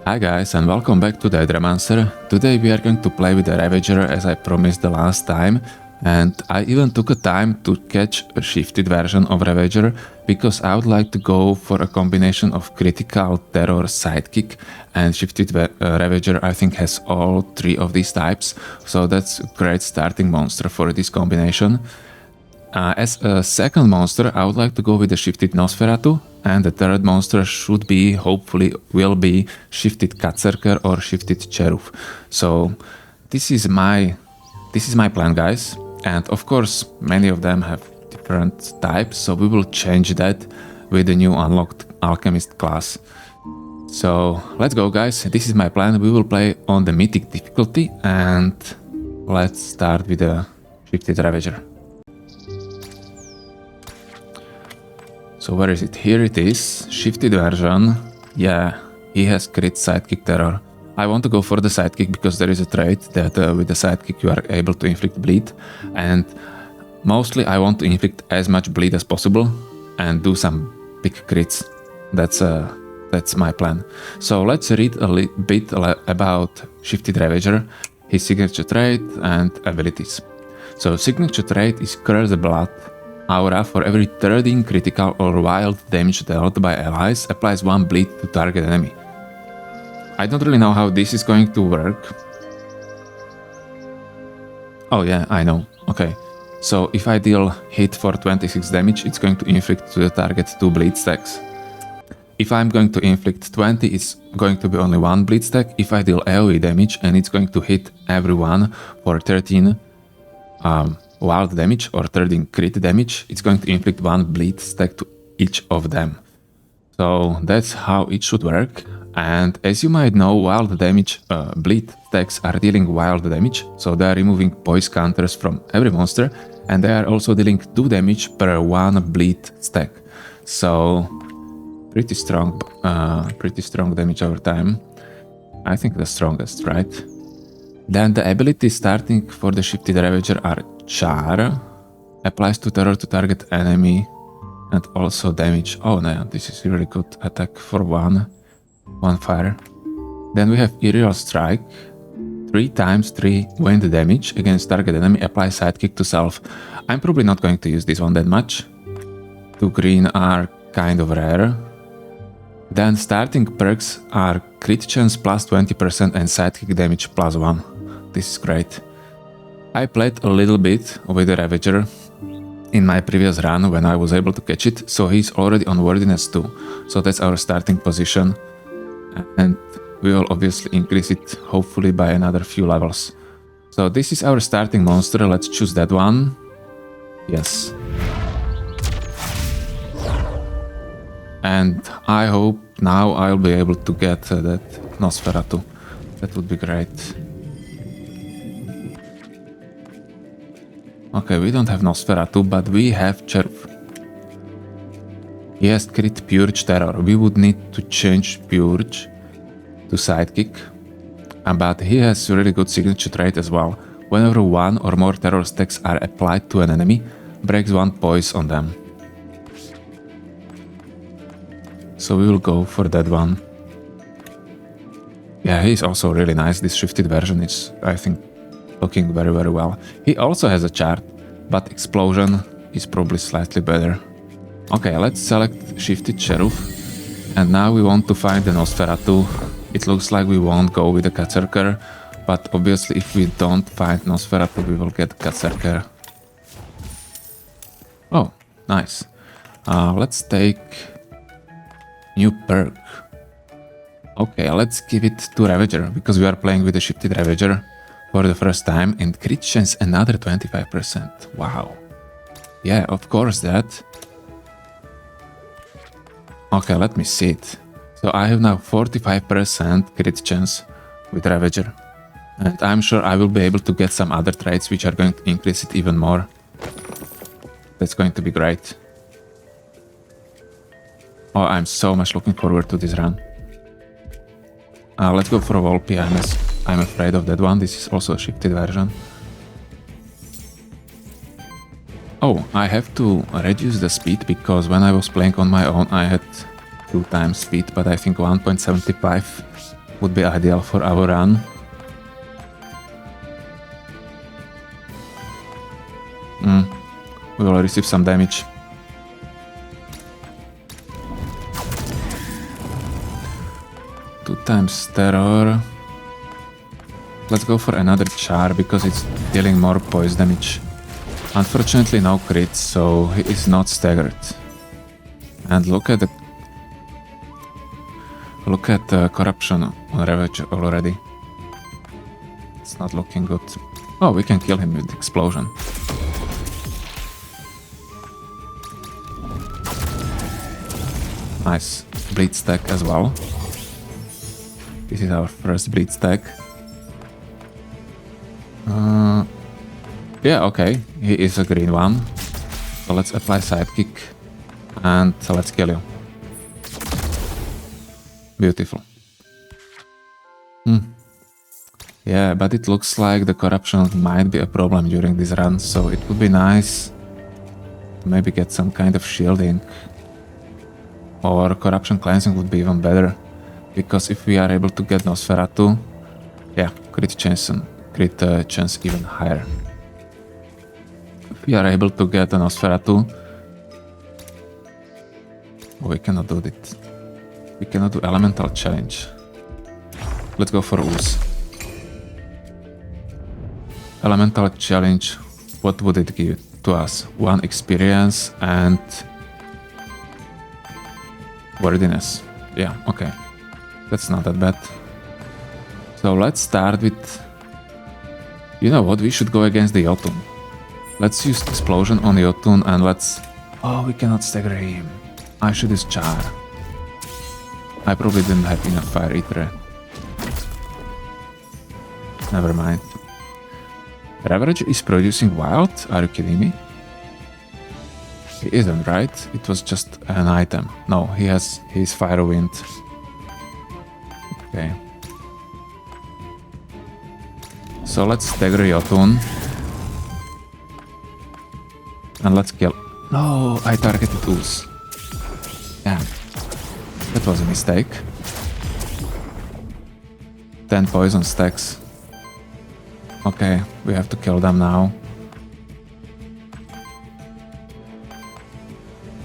Hi guys and welcome back to the Aethermancer. Today we are going to play with the Ravager as I promised the last time, and I even took a time to catch a shifted version of Ravager because I would like to go for a combination of critical, terror, sidekick, and shifted Ravager I think has all three of these types, so that's a great starting monster for this combination. As a second monster, I would like to go with the shifted Nosferatu, and the third monster should be, hopefully, will be shifted Berserker or shifted Cherufe. So this is my plan, guys. And of course, many of them have different types, so we will change that with the new unlocked Alchemist class. So let's go, guys. This is my plan. We will play on the mythic difficulty, and let's start with the shifted Ravager. So where is it? Here it is. Shifted version. Yeah, he has crit sidekick terror. I want to go for the sidekick because there is a trait that with the sidekick you are able to inflict bleed. And mostly I want to inflict as much bleed as possible and do some big crits. That's my plan. So let's read a bit about shifted Ravager, his signature trait and abilities. So signature trait is Curse the Blood. Aura for every 13 critical or wild damage dealt by allies applies 1 bleed to target enemy. I don't really know how this is going to work. Oh yeah, I know. Okay. So if I deal hit for 26 damage, it's going to inflict to the target 2 bleed stacks. If I'm going to inflict 20, it's going to be only 1 bleed stack. If I deal AoE damage and it's going to hit everyone for 13 wild damage or 13 crit damage, it's going to inflict 1 bleed stack to each of them. So that's how it should work. And as you might know, wild damage bleed stacks are dealing wild damage, so they are removing poise counters from every monster, and they are also dealing 2 damage per 1 bleed stack. So pretty strong damage over time. I think the strongest, right? Then the abilities starting for the shifted Ravager are Char, applies to terror to target enemy, and also damage. Oh no, this is really good attack for one fire. Then we have Aerial Strike, 3 times 3 wind damage against target enemy, apply sidekick to self. I'm probably not going to use this one that much. 2 green are kind of rare. Then starting perks are crit chance plus 20% and sidekick damage plus 1. This is great. I played a little bit with the Ravager in my previous run when I was able to catch it, so he's already on Worthiness 2. So that's our starting position. And we will obviously increase it, hopefully by another few levels. So this is our starting monster. Let's choose that one. Yes. And I hope now I'll be able to get that Nosferatu. That would be great. Okay, we don't have Nosferatu, but we have Cherufe. He has crit Purge Terror. We would need to change Purge to Sidekick. But he has a really good signature trait as well. Whenever 1 or more terror stacks are applied to an enemy, breaks 1 poise on them. So we will go for that one. Yeah, he's also really nice. This shifted version is, I think, looking very, very well. He also has a chart, but Explosion is probably slightly better. Okay, let's select shifted Cherufe. And now we want to find the Nosferatu. It looks like we won't go with the Berserker, but obviously if we don't find Nosferatu, we will get Berserker. Oh, nice. Let's take new perk. Okay, let's give it to Ravager, because we are playing with the shifted Ravager for the first time, and crit chance another 25%. Wow. Yeah, of course that. Okay, let me see it. So I have now 45% crit chance with Ravager. And I'm sure I will be able to get some other traits which are going to increase it even more. That's going to be great. Oh, I'm so much looking forward to this run. Let's go for a Volpi. I'm afraid of that one. This is also a shifted version. Oh, I have to reduce the speed because when I was playing on my own I had 2 times speed, but I think 1.75 would be ideal for our run. We will receive some damage. Two times terror. Let's go for another char because it's dealing more poise damage. Unfortunately no crit, so he is not staggered. And look at the corruption on Ravager already. It's not looking good. Oh, we can kill him with the explosion. Nice. Bleed stack as well. This is our first bleed stack. Yeah, okay. He is a green one. So let's apply sidekick. And let's kill you. Beautiful. Yeah, but it looks like the corruption might be a problem during this run, so it would be nice to maybe get some kind of shielding. Or corruption cleansing would be even better. Because if we are able to get Nosferatu, yeah, crit chance even higher. If we are able to get a Nosferatu, we cannot do it. We cannot do elemental challenge. Let's go for Ooze. Elemental challenge, what would it give to us? 1 experience and worthiness. Yeah, okay. That's not that bad. So let's start with... You know what, we should go against the Jotun. Let's use explosion on the Jotun and let's... Oh, we cannot stagger him. I should use char. I probably didn't have enough fire Aether. Never mind. Ravager is producing wild? Are you kidding me? He isn't, right? It was just an item. No, he has his fire wind. Okay. So let's stagger Jotun. And let's kill... No, I targeted Ooze. Yeah. That was a mistake. 10 poison stacks. Okay, we have to kill them now.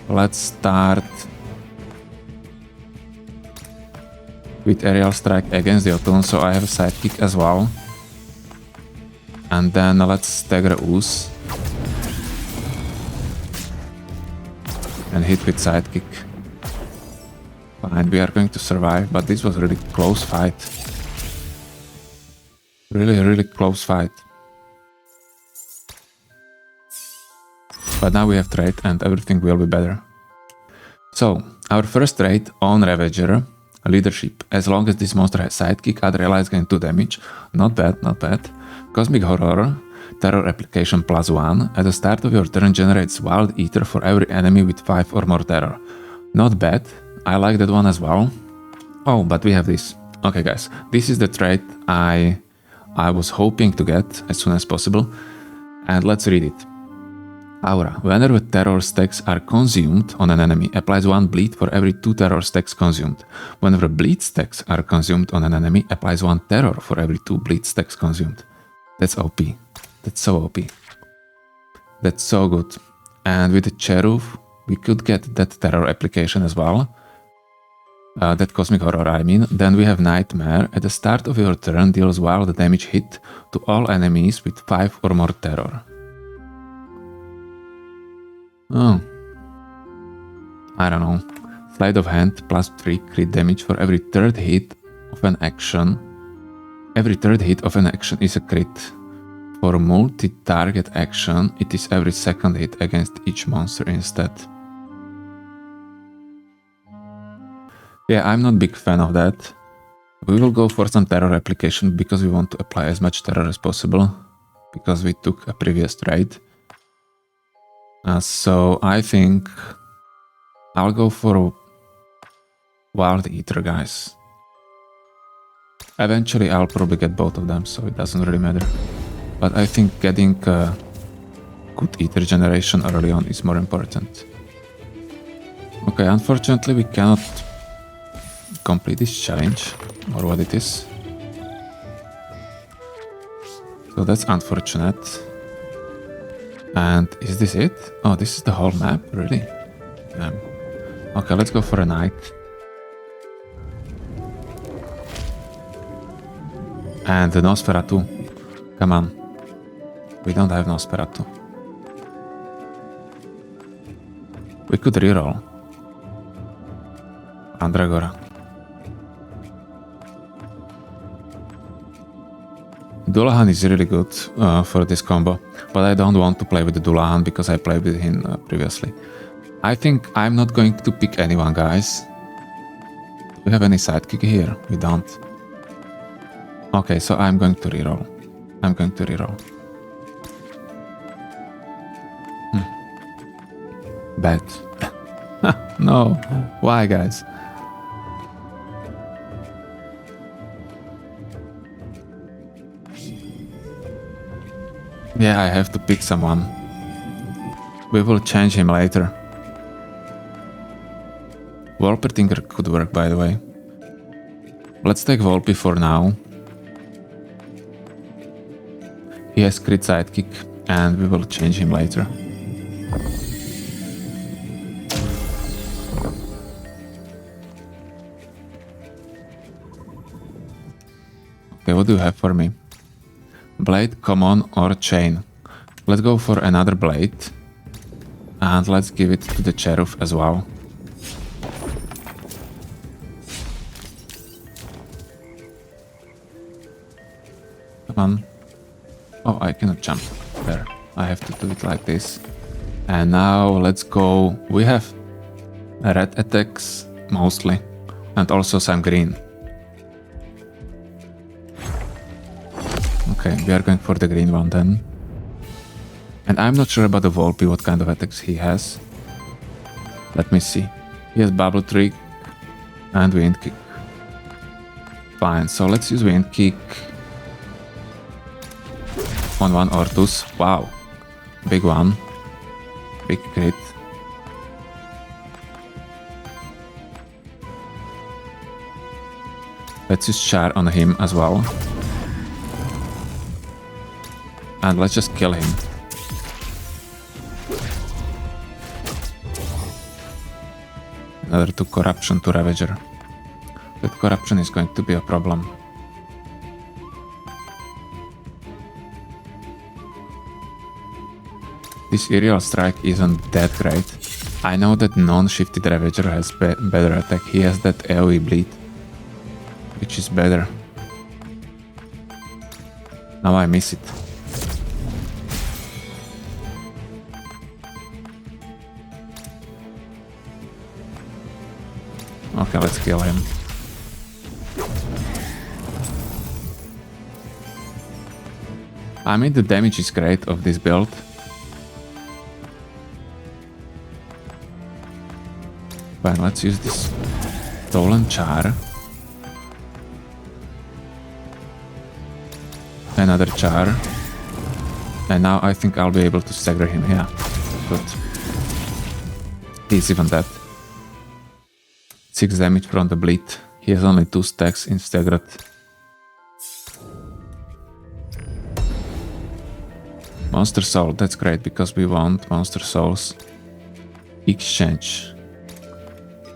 Let's start with aerial strike against the Jotun, so I have a sidekick as well. And then let's stagger Ooze. And hit with sidekick. Fine, we are going to survive, but this was a really close fight. Really close fight. But now we have trade and everything will be better. So, our first trade on Ravager, leadership. As long as this monster has sidekick, other allies gain 2 damage. Not bad, not bad. Cosmic Horror, terror application +1. At the start of your turn generates wild ether for every enemy with 5 or more terror. Not bad. I like that one as well. Oh, but we have this. Okay guys, this is the trait I was hoping to get as soon as possible. And let's read it. Aura. Whenever terror stacks are consumed on an enemy, applies 1 bleed for every 2 terror stacks consumed. Whenever bleed stacks are consumed on an enemy, applies 1 terror for every 2 bleed stacks consumed. That's OP. That's so OP. That's so good. And with the Cherufe, we could get that terror application as well. That Cosmic Horror, I mean. Then we have Nightmare. At the start of your turn, deals wild damage hit to all enemies with 5 or more terror. Oh. I don't know. Sleight of Hand, +3 crit damage for every third hit of an action. Every third hit of an action is a crit. For multi-target action, it is every second hit against each monster instead. Yeah, I'm not a big fan of that. We will go for some terror application because we want to apply as much terror as possible. Because we took a previous trade. So I think I'll go for Wild Ether, guys. Eventually I'll probably get both of them, so it doesn't really matter. But I think getting good Ether generation early on is more important. Okay, unfortunately we cannot complete this challenge, or what it is. So that's unfortunate. And is this it? Oh, this is the whole map, really? Okay, let's go for a night. And the Nosferatu. Come on. We don't have Nosferatu. We could reroll. Andragora. Dullahan is really good for this combo, but I don't want to play with the Dullahan because I played with him previously. I think I'm not going to pick anyone, guys. Do we have any sidekick here? We don't. Okay, so I'm going to reroll. I'm going to reroll. Bad. No. Why, guys? Yeah, I have to pick someone. We will change him later. Wolpertinger could work, by the way. Let's take Volpe for now. He has crit sidekick, and we will change him later. Okay, what do you have for me? Blade, common, or chain? Let's go for another blade. And let's give it to the Cherufe as well. Come on. Oh, I cannot jump there. I have to do it like this. And now let's go. We have red attacks mostly. And also some green. Okay, we are going for the green one then. And I'm not sure about the Volpe, what kind of attacks he has. Let me see. He has Bubble Trick and Wind Kick. Fine, so let's use Wind Kick on one Ortus. Wow, big one. Big crit. Let's use Char on him as well. And let's just kill him. Another 2 corruption to Ravager. But corruption is going to be a problem. This aerial strike isn't that great. I know that non-shifted Ravager has better attack. He has that AoE bleed, which is better. Now I miss it. Okay, let's kill him. I mean, the damage is great of this build. Fine, let's use this stolen Char. Another Char. And now I think I'll be able to stagger him. Yeah, good. He's even dead. 6 damage from the bleed. He has only 2 stacks in staggered. Monster Soul, that's great because we want Monster Souls. Exchange.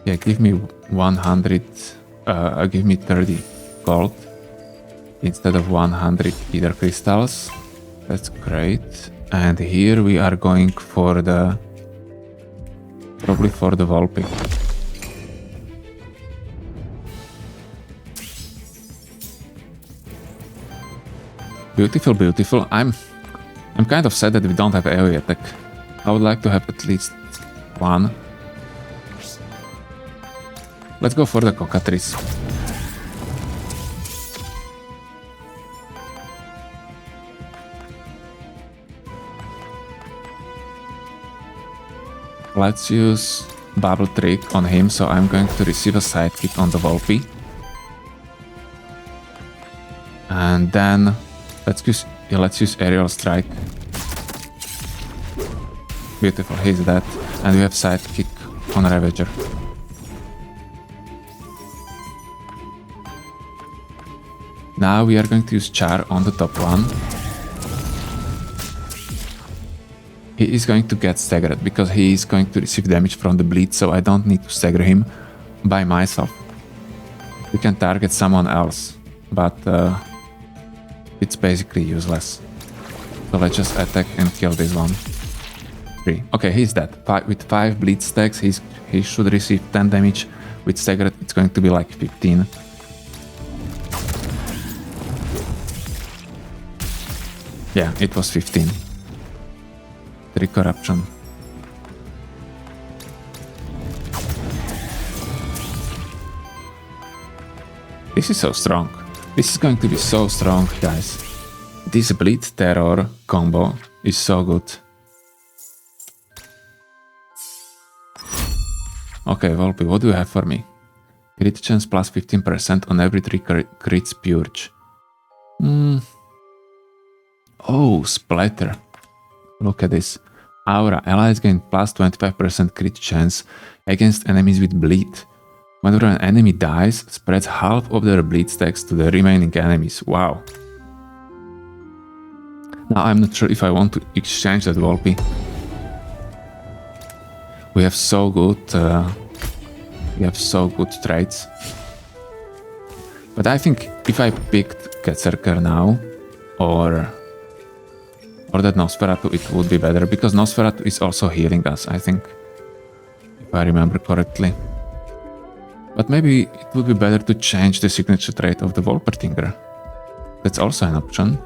Yeah, give me 100, give me 30 gold instead of 100 Ether crystals. That's great. And here we are going for the, probably for the Volpe. Beautiful, beautiful. I'm kind of sad that we don't have AoE attack. I would like to have at least one. Let's go for the Cockatrice. Let's use Bubble Trick on him, so I'm going to receive a sidekick on the Volpe. And then let's use Aerial Strike. Beautiful, he's dead. And we have sidekick on Ravager. Now we are going to use Char on the top one. He is going to get staggered because he is going to receive damage from the bleed, so I don't need to stagger him by myself. We can target someone else, but it's basically useless. So let's just attack and kill this one. 3. Okay, he's dead. With 5 bleed stacks, he should receive 10 damage. With staggered, it's going to be like 15. Yeah, it was 15. 3 corruption. This is so strong. This is going to be so strong, guys. This bleed terror combo is so good. Okay, Volpi, what do you have for me? Crit chance plus 15% on every 3 crits purge. Oh, splatter. Look at this. Aura. Allies gain plus 25% crit chance against enemies with bleed. Whenever an enemy dies, spreads half of their bleed stacks to the remaining enemies. Wow. Now I'm not sure if I want to exchange that, Volpi. We have so good traits. But I think if I picked Berserker now, or that Nosferatu, it would be better, because Nosferatu is also healing us, I think, if I remember correctly. But maybe it would be better to change the signature trait of the Wolpertinger. That's also an option.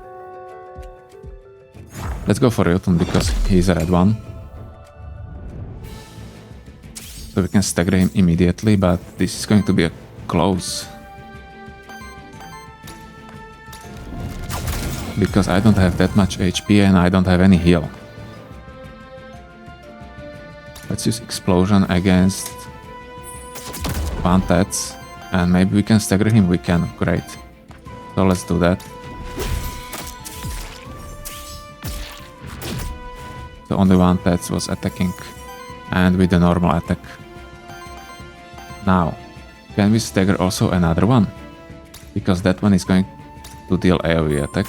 Let's go for Jotun because he's a red one. So we can stagger him immediately, but this is going to be a close. Because I don't have that much HP and I don't have any heal. Let's use Explosion against Vantats, and maybe we can stagger him. We can, great. So let's do that. The only Vantats was attacking, and with the normal attack. Now, can we stagger also another one? Because that one is going to deal AoE attack.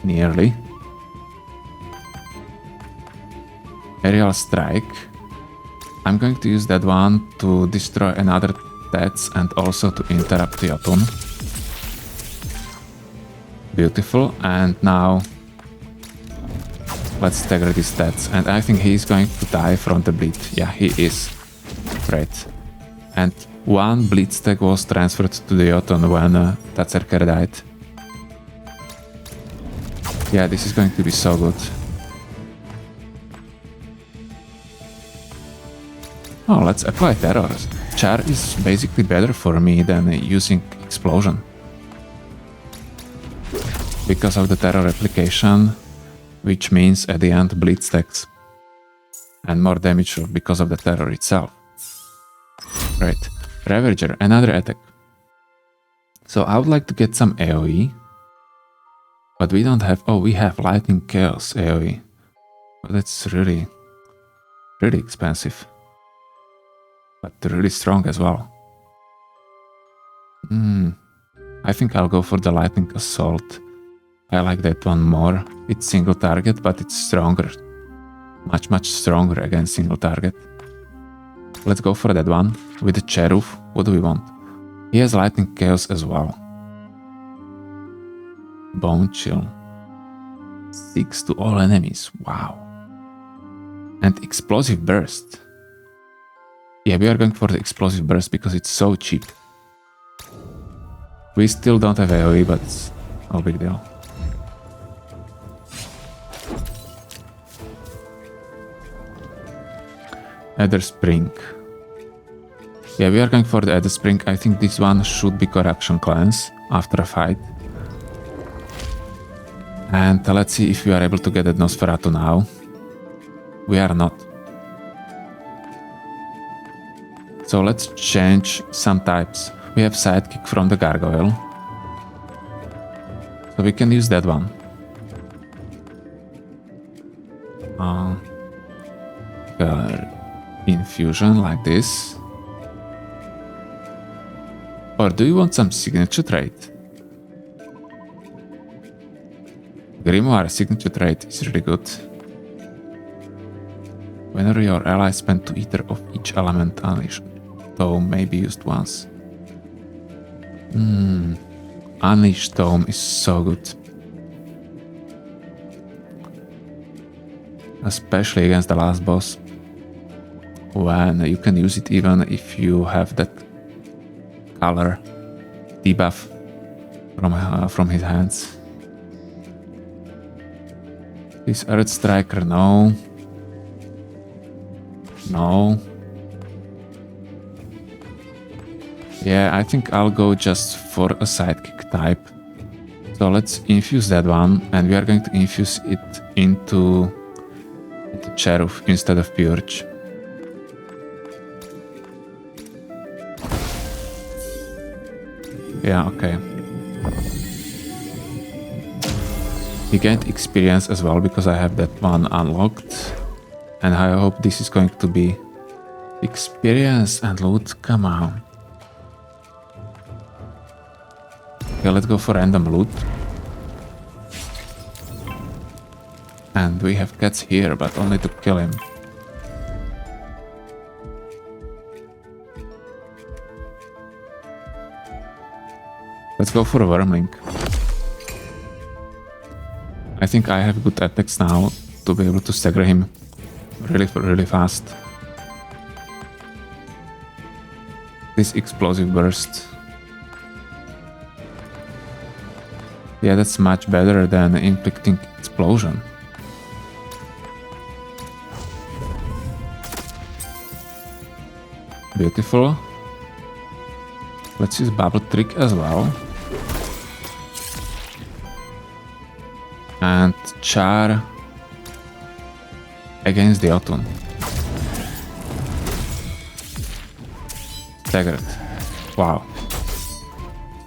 Nearly. Aerial Strike. I'm going to use that one to destroy another Tats and also to interrupt the Jotun. Beautiful, and now let's stagger these Tats, and I think he's going to die from the bleed. Yeah, he is. Great. And 1 bleed stack was transferred to the Jotun when Berserker died. Yeah, this is going to be so good. Oh, let's apply terrors. Char is basically better for me than using Explosion. Because of the terror application, which means at the end bleed stacks. And more damage because of the terror itself. Right. Ravager, another attack. So I would like to get some AoE. But we don't have... Oh, we have Lightning Chaos AoE. But that's really expensive. But really strong as well. I think I'll go for the Lightning Assault. I like that one more. It's single target, but it's stronger. Much stronger against single target. Let's go for that one. With the Cherufe, what do we want? He has Lightning Chaos as well. Bone Chill. 6 to all enemies. Wow. And Explosive Burst. Yeah, we are going for the Explosive Burst because it's so cheap. We still don't have AoE, but it's no big deal. Aether Spring. Yeah, we are going for the Aether Spring. I think this one should be Corruption Cleanse after a fight. And let's see if we are able to get that Nosferatu now. We are not. So let's change some types. We have Sidekick from the Gargoyle. So we can use that one. Infusion like this. Or do you want some signature trait? Grimoire signature trait is really good. Whenever your allies spend 2 ether of each element, unleash tome may be used once. Unleash tome is so good. Especially against the last boss. When you can use it even if you have that color debuff from his hands. This Earth Striker, no. No. Yeah, I think I'll go just for a sidekick type. So let's infuse that one, and we are going to infuse it into Cherufe instead of Purge. Yeah, okay. We gained experience as well because I have that one unlocked. And I hope this is going to be experience and loot. Come on. Okay, let's go for random loot. And we have cats here, but only to kill him. Let's go for a Wormling. I think I have good attacks now to be able to stagger him really fast. This explosive burst. Yeah, that's much better than inflicting explosion. Beautiful. Let's use bubble trick as well. And char against the Jotun. Staggered. Wow.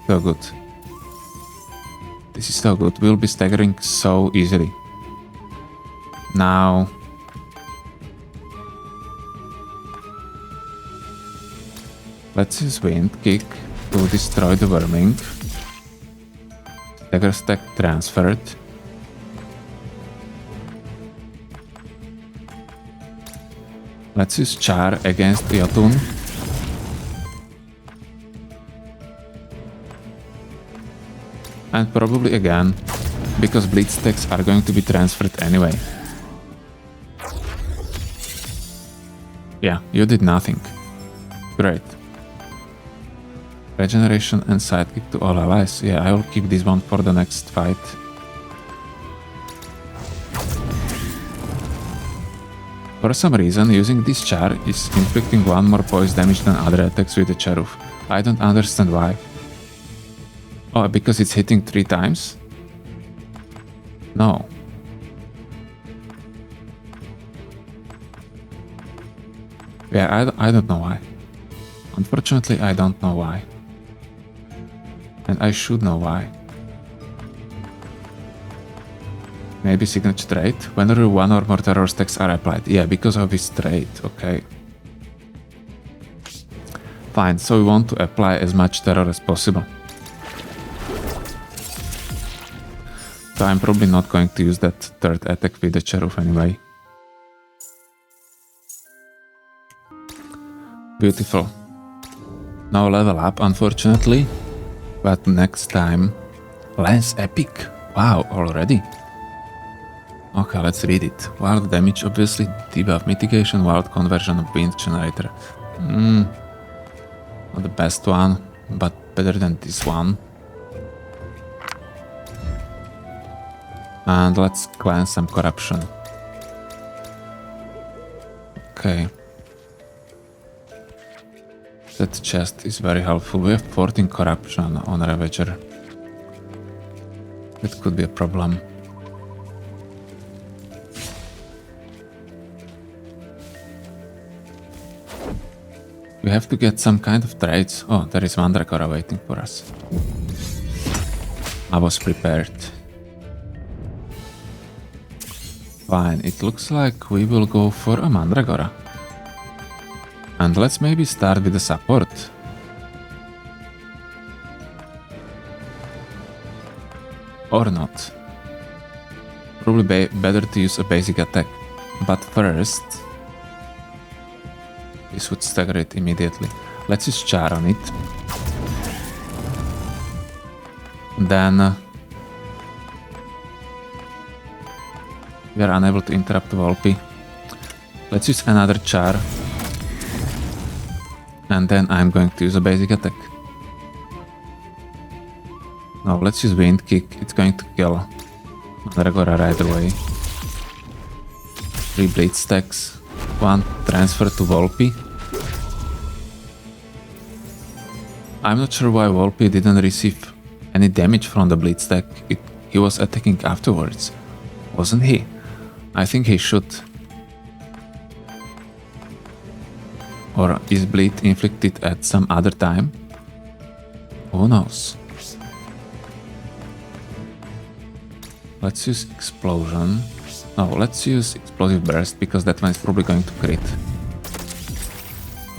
So good. This is so good. We'll be staggering so easily. Now... let's use Wind Kick to destroy the Wormling. Stagger stack transferred. Let's use Char against the Jotun. And probably again, because bleed stacks are going to be transferred anyway. Yeah, you did nothing. Great. Regeneration and sidekick to all allies. Yeah, I will keep this one for the next fight. For some reason, using this char is inflicting 1 more poise damage than other attacks with the Cherufe. I don't understand why. Oh, because it's hitting 3 times? No. Yeah, I don't know why. Unfortunately, I don't know why. And I should know why. Maybe signature trait? Whenever 1 or more terror stacks are applied. Yeah, because of his trait, okay. Fine, so we want to apply as much terror as possible. So I'm probably not going to use that third attack with the Cherufe anyway. Beautiful. No level up, unfortunately. But next time... Lance Epic. Wow, already? Okay, let's read it. Wild damage, obviously. Debuff mitigation, wild conversion of wind generator. Not the best one, but better than this one. And let's cleanse some corruption. Okay. That chest is very helpful. We have 14 corruption on Ravager. That could be a problem. We have to get some kind of trades. Oh, there is Mandragora waiting for us. I was prepared. Fine, it looks like we will go for a Mandragora. And let's maybe start with the support. Or not. Probably better to use a basic attack. But first... this would stagger it immediately. Let's use Char on it. Then... we are unable to interrupt Volpi. Let's use another Char. And then I'm going to use a basic attack. No, let's use Wind Kick. It's going to kill Mandragora right away. 3 bleed stacks. 1 transfer to Volpi. I'm not sure why Volpi didn't receive any damage from the bleed stack. He was attacking afterwards, wasn't he? I think he should. Or is bleed inflicted at some other time? Who knows? Let's use Explosion. No, let's use Explosive Burst, because that one is probably going to crit.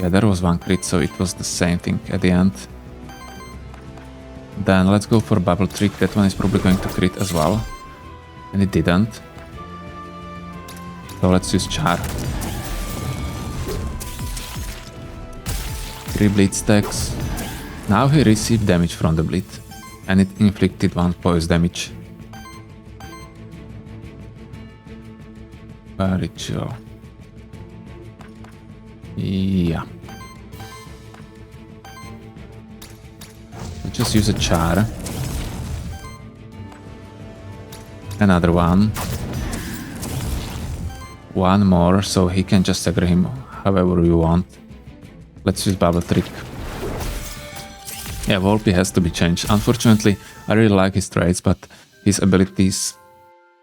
Yeah, there was 1 crit, so it was the same thing at the end. Then let's go for Bubble Trick. That one is probably going to crit as well. And it didn't. So let's use Char. 3 bleed stacks. Now he received damage from the bleed. And it inflicted 1 poise damage. Ritual. Yeah. Let's just use a Char. Another one. 1 more, so he can just stagger him however you want. Let's use Bubble Trick. Yeah, Volpi has to be changed. Unfortunately, I really like his traits, but his abilities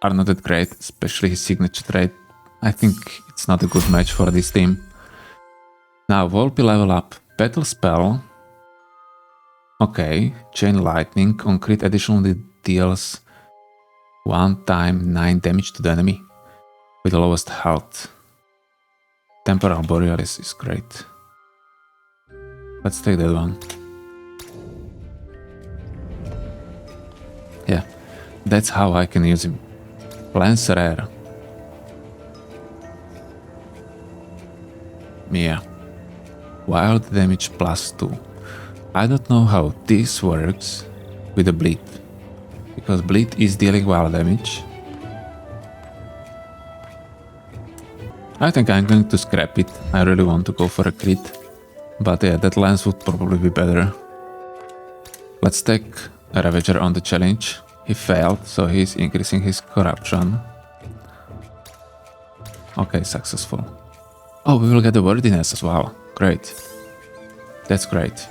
are not that great, especially his signature trait. I think it's not a good match for this team. Now, Volpi level up. Battle Spell. Okay, Chain Lightning. On crit additionally deals 1 time 9 damage to the enemy with the lowest health. Temporal Borealis is great. Let's take that one. Yeah, that's how I can use him. Lance Rare. Yeah. Wild damage +2. I don't know how this works with the bleed, because bleed is dealing wild damage. I think I'm going to scrap it. I really want to go for a crit, but yeah, that lance would probably be better. Let's take a Ravager on the challenge. He failed, so he's increasing his corruption. Okay, successful. Oh, we will get the wordiness as well. Great. That's great.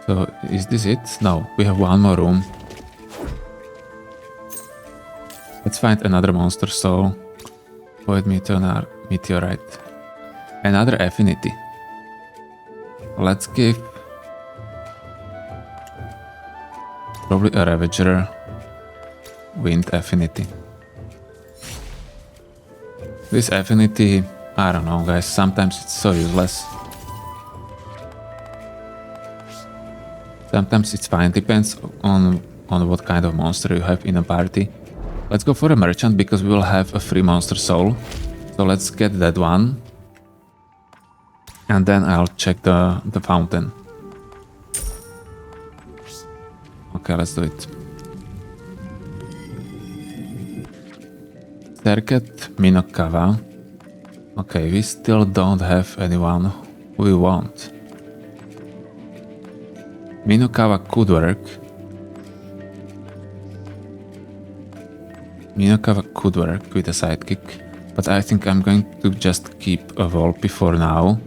So, is this it? No, we have 1 more room. Let's find another monster soul. Void Meteorite. Another affinity. Let's give... probably a Ravager. Wind affinity. This affinity, I don't know guys, sometimes it's so useless. Sometimes it's fine, depends on what kind of monster you have in a party. Let's go for a merchant because we will have a free monster soul. So let's get that one. And then I'll check the fountain. Okay, let's do it. Terket, Minokawa. Okay, we still don't have anyone we want. Minokawa could work. Minokawa could work with a sidekick, but I think I'm going to just keep a Volpi for now.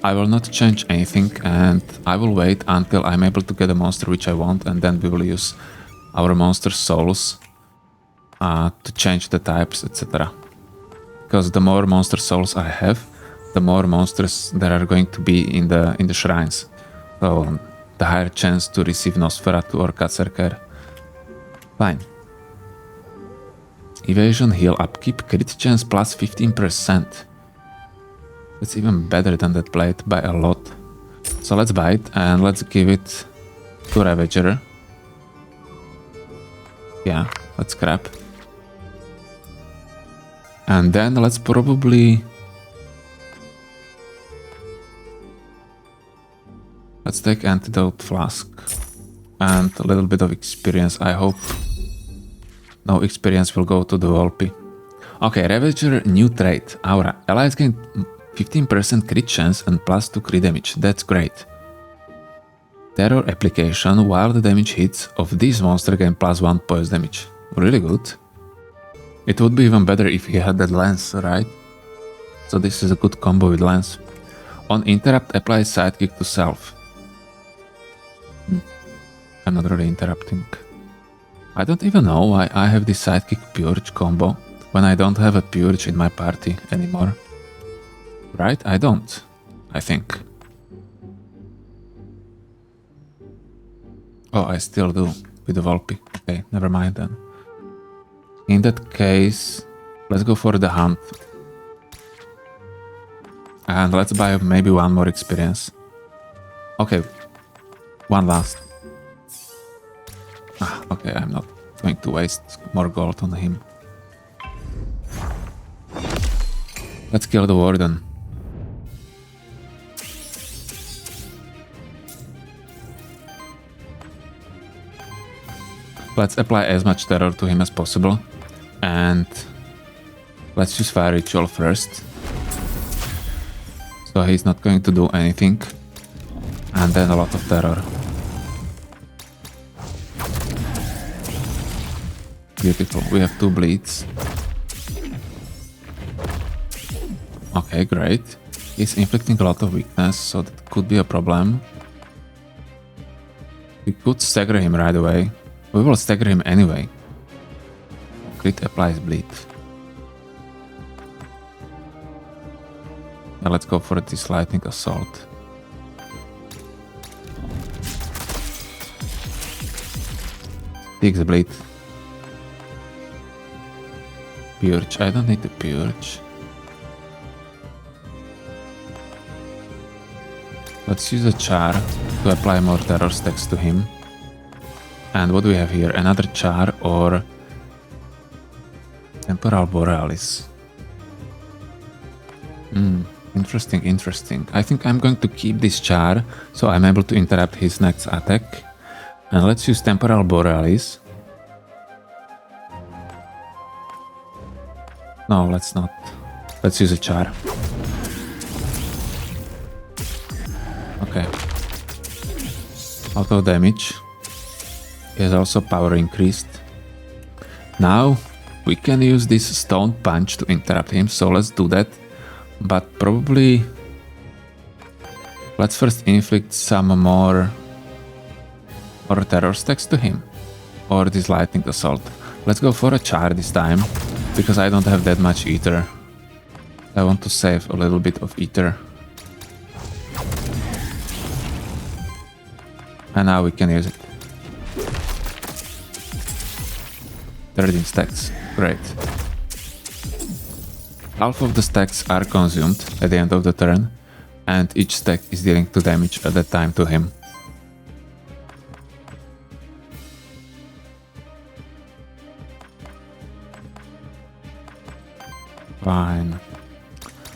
I will not change anything and I will wait until I'm able to get a monster which I want, and then we will use our monster souls to change the types, etc. Because the more monster souls I have, the more monsters there are going to be in the shrines. So the higher chance to receive Nosferatu or Katserker. Fine. Evasion, heal, upkeep, crit chance plus 15%. That's even better than that blade by a lot. So let's buy it and let's give it to Ravager. Yeah, let's scrap. And then let's probably... Let's take Antidote Flask. And a little bit of experience, I hope. No experience will go to the Volpi. Okay, Ravager, new trait. Aura. Allies gain 15% crit chance and +2 crit damage. That's great. Terror application. While the damage hits of this monster gain +1 poise damage. Really good. It would be even better if he had that lance, right? So this is a good combo with lance. On interrupt, apply sidekick to self. I'm not really interrupting. I don't even know why I have this sidekick purge combo when I don't have a purge in my party anymore. Right? I don't. I think. Oh, I still do with the Volpi. Okay, never mind then. In that case, let's go for the hunt. And let's buy maybe one more experience. Okay, one last. Okay, I'm not going to waste more gold on him. Let's kill the Warden. Let's apply as much terror to him as possible. And let's use Fire Ritual first. So he's not going to do anything. And then a lot of terror. Beautiful. We have 2 bleeds. Okay, great. He's inflicting a lot of weakness, so that could be a problem. We could stagger him right away. We will stagger him anyway. Crit applies bleed. Now let's go for this lightning assault. Takes the bleed. Purge. I don't need the purge. Let's use a char to apply more terror stacks to him. And what do we have here? Another char or Temporal Borealis. Interesting, interesting. I think I'm going to keep this char so I'm able to interrupt his next attack. And let's use Temporal Borealis. No, let's not. Let's use a char. Okay. Auto damage. He has also power increased. Now we can use this stone punch to interrupt him, so let's do that. But probably let's first inflict some more terror stacks to him. Or this lightning assault. Let's go for a char this time, because I don't have that much ether. I want to save a little bit of ether. And now we can use it. 13 stacks. Great. Half of the stacks are consumed at the end of the turn, and each stack is dealing 2 damage at that time to him. Fine.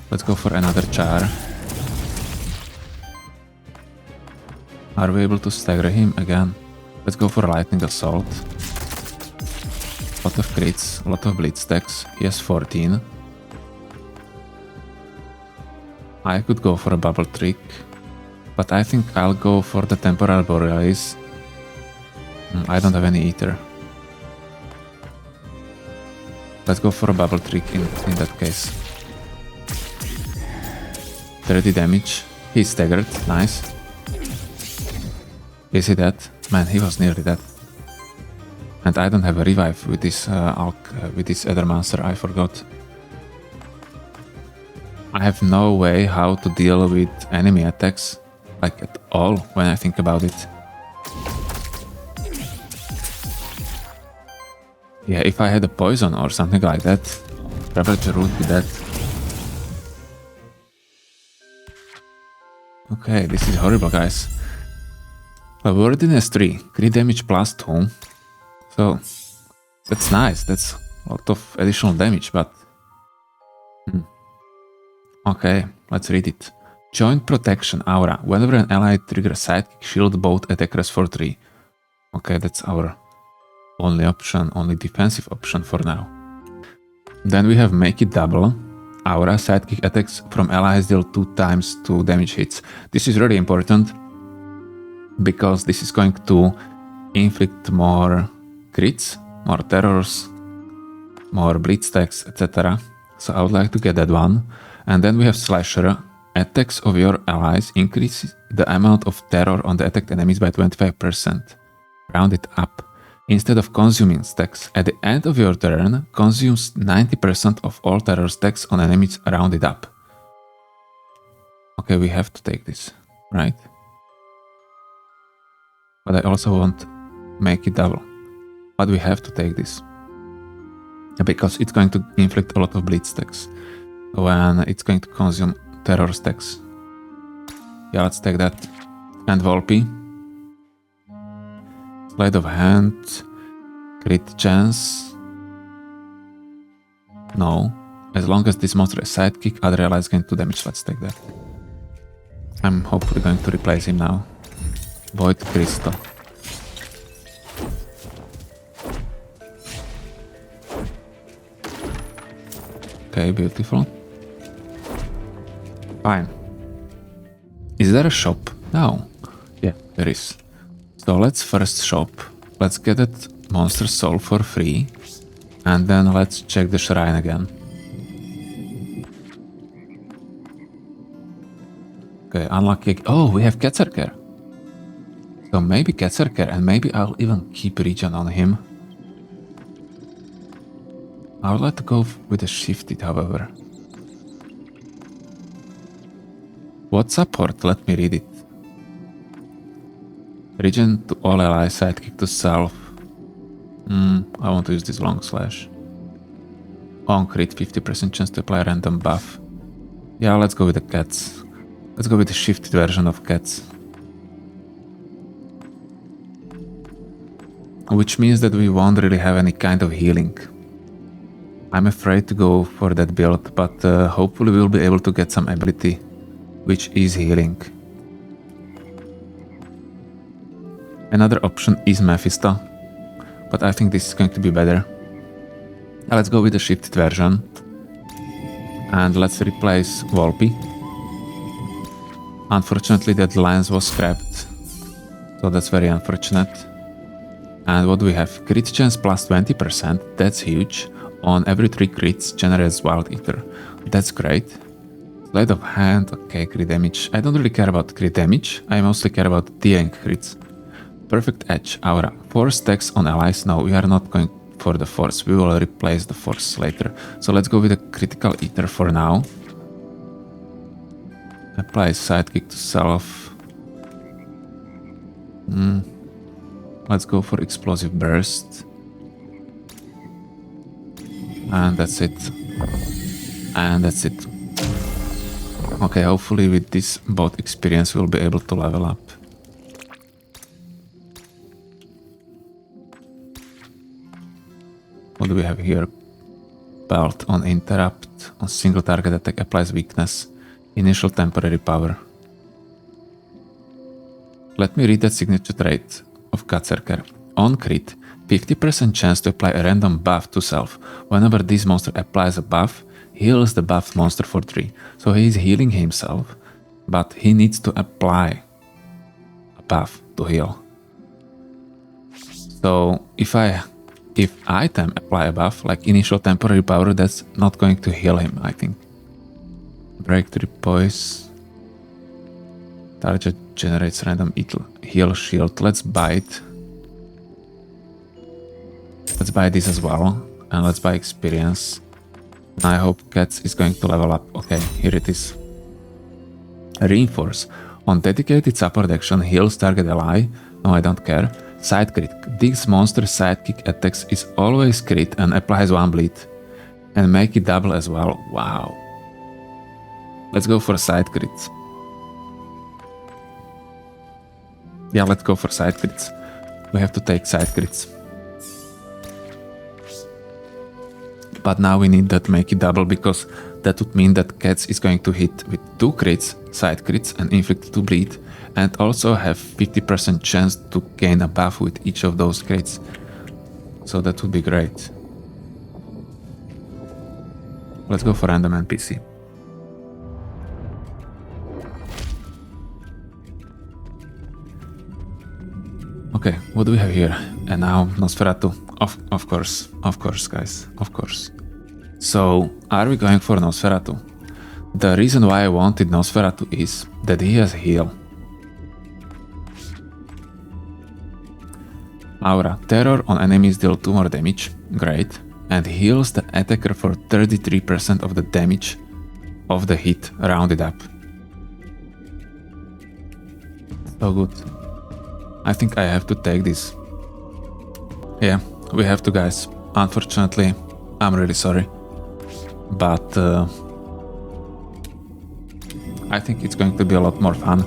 Let's go for another char. Are we able to stagger him again? Let's go for a lightning assault. Lot of crits, a lot of bleed stacks. He has 14. I could go for a bubble trick, but I think I'll go for the Temporal Borealis. I don't have any ether. Let's go for a bubble trick in that case. 30 damage. He's staggered. Nice. Is he dead? Man, he was nearly dead. And I don't have a revive with this Aethermancer, I forgot. I have no way how to deal with enemy attacks, like at all, when I think about it. Yeah, if I had a poison or something like that, Ravager would be dead. Okay, this is horrible, guys. Worthiness 3, crit damage plus 2. So, that's nice. That's a lot of additional damage, but... Okay, let's read it. Joint Protection Aura. Whenever an ally triggers Sidekick, shield both attackers for 3. Okay, that's our only option, only defensive option for now. Then we have Make It Double. Aura. Sidekick attacks from allies deal 2 times 2 damage hits. This is really important because this is going to inflict more crits, more terrors, more bleed stacks, etc. So I would like to get that one. And then we have Slasher. Attacks of your allies increase the amount of terror on the attacked enemies by 25%. Round it up. Instead of consuming stacks, at the end of your turn, consumes 90% of all terror stacks on enemies rounded up. Okay, we have to take this, right? But I also want Make It Double. But we have to take this. Because it's going to inflict a lot of bleed stacks. When it's going to consume terror stacks. Yeah, let's take that. And Volpi. Sleight of hand. Crit chance. No. As long as this monster is sidekick, other allies gain 2 damage. Let's take that. I'm hopefully going to replace him now. Void Crystal. Okay, beautiful. Fine. Is there a shop? No. Yeah, there is. So let's first shop. Let's get that monster soul for free. And then let's check the shrine again. Okay, unlucky. Oh, we have Ketzerker. So maybe Ketzerker, and maybe I'll even keep regen on him. I would like to go with a shifted, however. What support? Let me read it. Regen to all allies, sidekick to self. I want to use this long slash. On crit, 50% chance to apply a random buff. Yeah, let's go with the cats. Let's go with the shifted version of cats. Which means that we won't really have any kind of healing. I'm afraid to go for that build, but hopefully we'll be able to get some ability, which is healing. Another option is Mephisto, but I think this is going to be better. Let's go with the shifted version. And let's replace Volpi. Unfortunately, that lens was scrapped, so that's very unfortunate. And what do we have? Crit chance plus 20%, that's huge. On every 3 crits, generates Wild Ether. That's great. Sleight of hand, okay, crit damage. I don't really care about crit damage, I mostly care about dealing crits. Perfect Edge, Aura. 4 stacks on allies. No, we are not going for the force, we will replace the force later. So let's go with a critical ether for now. Apply sidekick to self. Let's go for explosive burst. And that's it. And that's it. Okay, hopefully with this both experience we'll be able to level up. What do we have here? Belt on interrupt. On single target attack applies weakness. Initial temporary power. Let me read that signature trait of Ketzerker. On crit, 50% chance to apply a random buff to self. Whenever this monster applies a buff, heals the buffed monster for 3. So he is healing himself, but he needs to apply a buff to heal. So if item apply a buff, like initial temporary power, that's not going to heal him, I think. Breakthrough poise. Target generates random heal shield. Let's buy it. Let's buy this as well. And let's buy experience. I hope Cats is going to level up. Okay, here it is. Reinforce. On dedicated support action, heals target ally. No, I don't care. Side crit. This monster's sidekick attacks is always crit and applies 1 bleed. And make it double as well. Wow. Let's go for side crit. Yeah, let's go for side crits. We have to take side crits. But now we need that make it double, because that would mean that Cats is going to hit with 2 crits, side crits, and inflict 2 bleed, and also have 50% chance to gain a buff with each of those crits. So that would be great. Let's go for random NPC. Okay, what do we have here? And now Nosferatu. Of course, guys, of course. So, are we going for Nosferatu? The reason why I wanted Nosferatu is that he has heal. Aura. Terror on enemies deal 2 more damage. Great. And heals the attacker for 33% of the damage of the hit, rounded up. So good. I think I have to take this. Yeah, we have to, guys. Unfortunately, I'm really sorry. But I think it's going to be a lot more fun.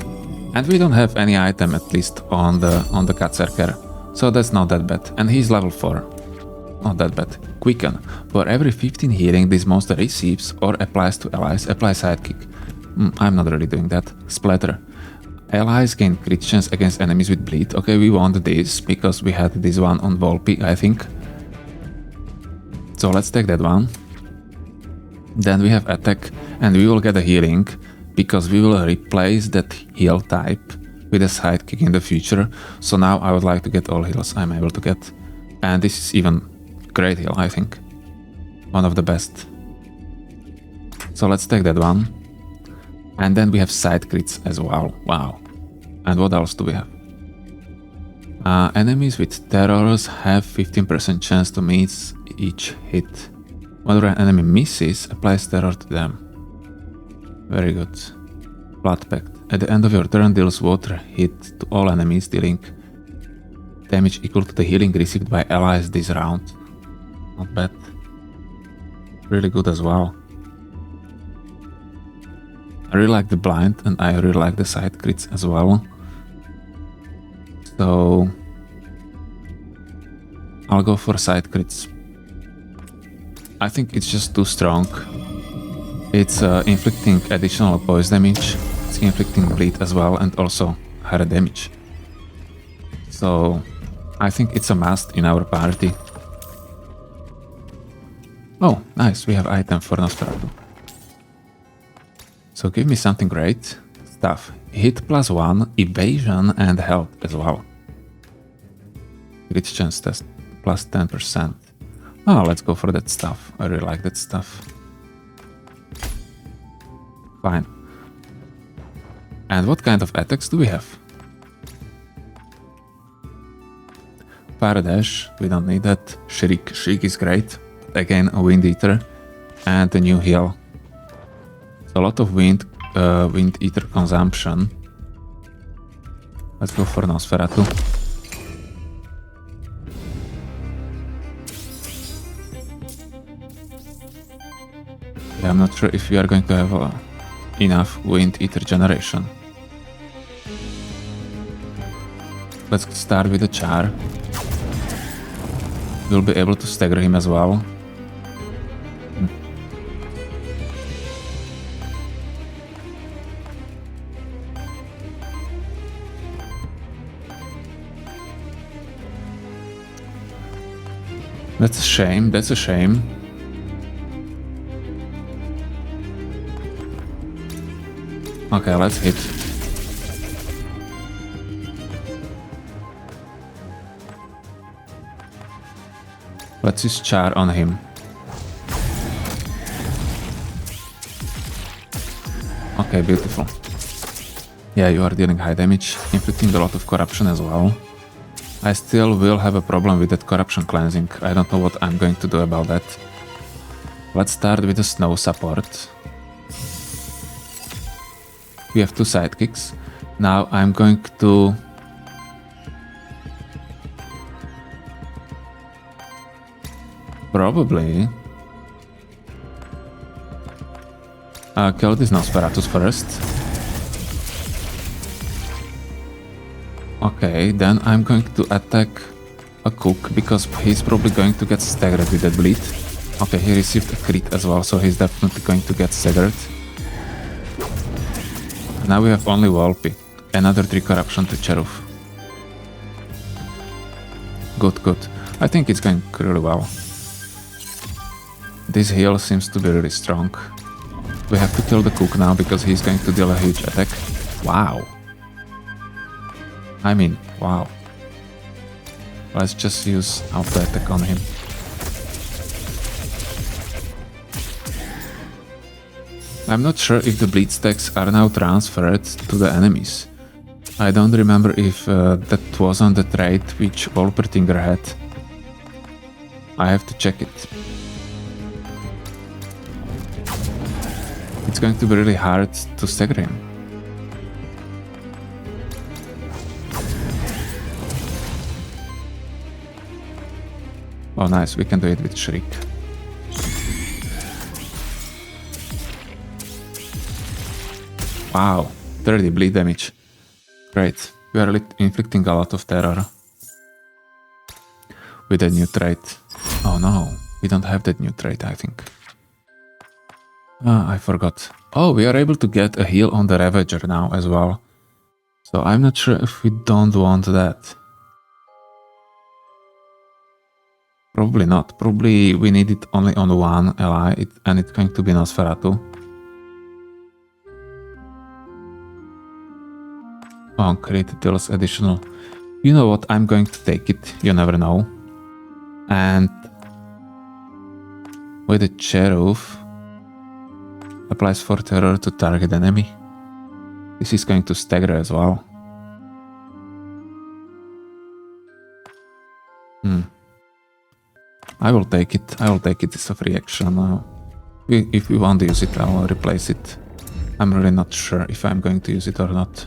And we don't have any item, at least on the Catserker. So that's not that bad. And he's level 4. Not that bad. Quicken. For every 15 healing this monster receives or applies to allies, apply sidekick. I'm not really doing that. Splatter. Allies gain crit chance against enemies with bleed. Okay, we want this because we had this one on Volpi, I think. So let's take that one. Then we have attack, and we will get a healing because we will replace that heal type with a sidekick in the future. So now I would like to get all heals I'm able to get. And this is even great heal, I think. One of the best. So let's take that one. And then we have side crits as well. Wow. And what else do we have? Enemies with terrors have 15% chance to miss each hit. Whenever an enemy misses, applies terror to them. Very good. Blood Pact. At the end of your turn, deals water hit to all enemies, dealing damage equal to the healing received by allies this round. Not bad. Really good as well. I really like the blind, and I really like the side crits as well. So I'll go for side crits. I think it's just too strong. It's inflicting additional poison damage, it's inflicting bleed as well, and also higher damage. So I think it's a must in our party. Oh, nice, we have item for Nosferatu. So give me something great. Stuff. Hit +1, evasion, and health as well. Crit chance test +10%. Oh, let's go for that stuff. I really like that stuff. Fine. And what kind of attacks do we have? Fire Dash, we don't need that. Shriek. Shriek is great. Again, a Wind Eater. And a new heal. A lot of wind eater consumption. Let's go for Nosferatu. Yeah, I'm not sure if we are going to have enough wind eater generation. Let's start with a char. We'll be able to stagger him as well. That's a shame, that's a shame. Okay, let's hit. Let's use char on him. Okay, beautiful. Yeah, you are dealing high damage, inflicting a lot of corruption as well. I still will have a problem with that corruption cleansing. I don't know what I'm going to do about that. Let's start with the snow support. We have 2 sidekicks. Now I'm going to probably kill these Nosferatus first. Okay, then I'm going to attack a cook because he's probably going to get staggered with that bleed. Okay, he received a crit as well, so he's definitely going to get staggered. Now we have only Volpi. Another 3 corruption to Cherufe. Good, good. I think it's going really well. This heal seems to be really strong. We have to kill the cook now because he's going to deal a huge attack. Wow. I mean, wow. Let's just use auto attack on him. I'm not sure if the bleed stacks are now transferred to the enemies. I don't remember if that was on the trait which Wolpertinger had. I have to check it. It's going to be really hard to stagger him. Oh nice, we can do it with Shriek. Wow, 30 bleed damage. Great, we are inflicting a lot of terror with a new trait. Oh no, we don't have that new trait, I think. Ah, I forgot. Oh, we are able to get a heal on the Ravager now as well. So I'm not sure if we don't want that. Probably not. Probably we need it only on one ally, and it's going to be Nosferatu. Oh, crit deals additional. You know what? I'm going to take it. You never know. And with the Cherufe, applies 4 terror to target enemy. This is going to stagger as well. I will take it. I will take it as a free action. If we want to use it, I will replace it. I'm really not sure if I'm going to use it or not.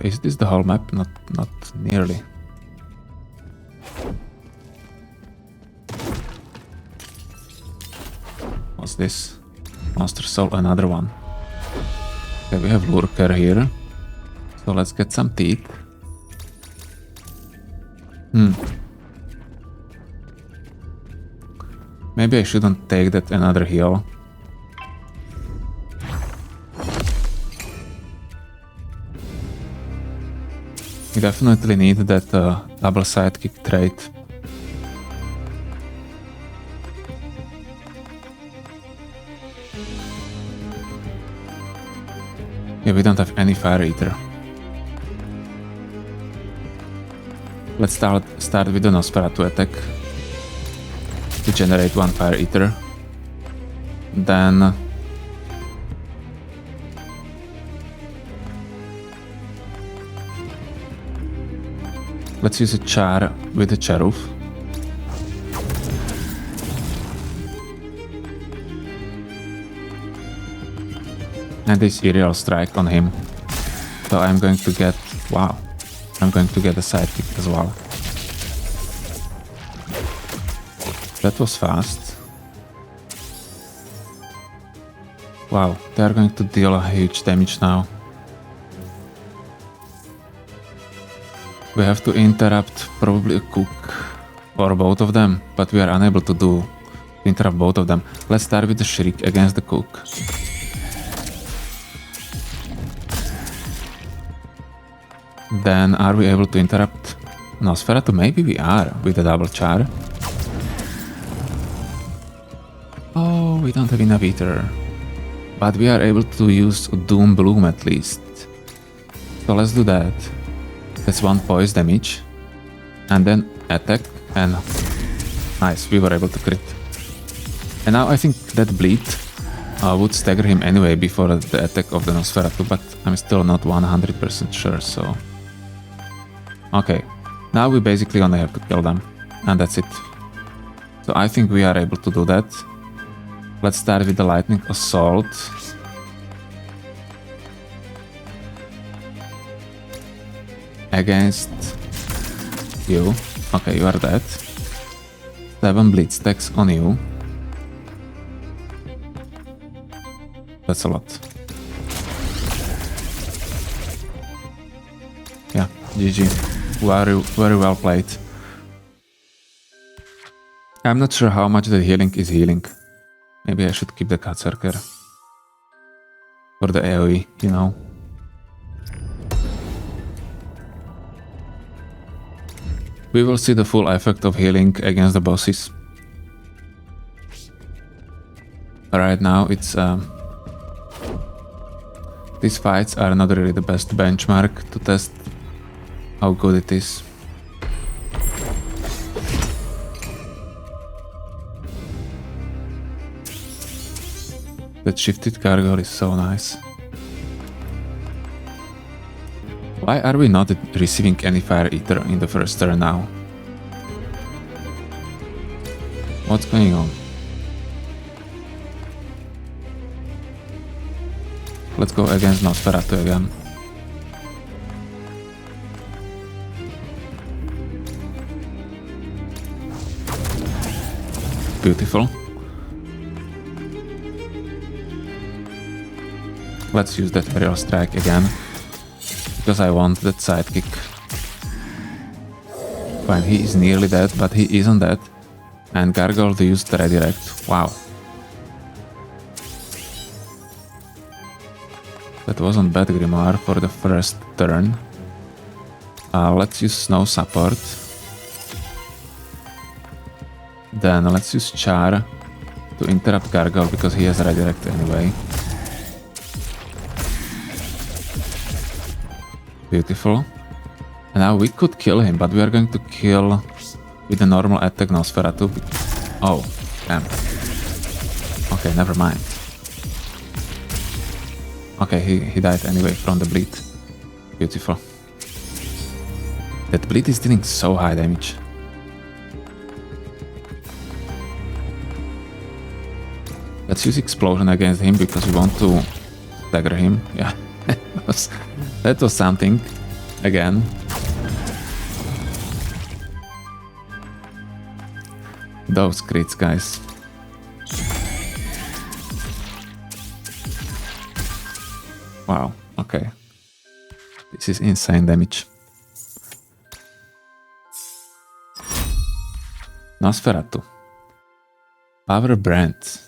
Is this the whole map? Not nearly. What's this? Monster Soul, another one. Okay, we have Lurker here. So let's get some teeth. Maybe I shouldn't take that another heal. We definitely need that double sidekick trait. Yeah, we don't have any Fire Eater. Let's start with the Nosferatu attack to generate 1 Fire Eater. Then let's use a char with the Cherufe. And this Aerial Strike on him. So I'm going to get... wow. I'm going to get a sidekick as well. That was fast. Wow, they are going to deal a huge damage now. We have to interrupt probably a cook or both of them, but we are unable to interrupt both of them. Let's start with the Shriek against the cook. Then are we able to interrupt Nosferatu? Maybe we are with a double char. Oh, we don't have enough Aether. But we are able to use Doom Bloom at least. So let's do that. That's 1 poise damage. And then attack and... nice, we were able to crit. And now I think that bleed would stagger him anyway before the attack of the Nosferatu, but I'm still not 100% sure, so... okay, now we basically only have to kill them, and that's it. So I think we are able to do that. Let's start with the Lightning Assault. Against you. Okay, you are dead. 7 bleed stacks on you. That's a lot. GG. Very well played. I'm not sure how much the healing is healing. Maybe I should keep the Berserker. For the AoE, you know. We will see the full effect of healing against the bosses. Right now it's... these fights are not really the best benchmark to test how good it is. That shifted gargoyle is so nice. Why are we not receiving any fire ether in the first turn now? What's going on? Let's go against Nosferatu again. Beautiful. Let's use that aerial strike again. Because I want that sidekick. Fine, he is nearly dead, but he isn't dead. And Gargoyle used redirect. Wow. That wasn't bad Grimoire for the first turn. Let's use Snow support. Then let's use Char to interrupt Gargoyle because he has redirect anyway. Beautiful. And now we could kill him, but we are going to kill with the normal attack Nosferatu. Oh, damn. Okay, never mind. Okay, he died anyway from the bleed. Beautiful. That bleed is dealing so high damage. Let's use explosion against him because we want to dagger him. Yeah, that was something. Again. Those crits, guys. Wow, okay. This is insane damage. Nosferatu. Power Brand.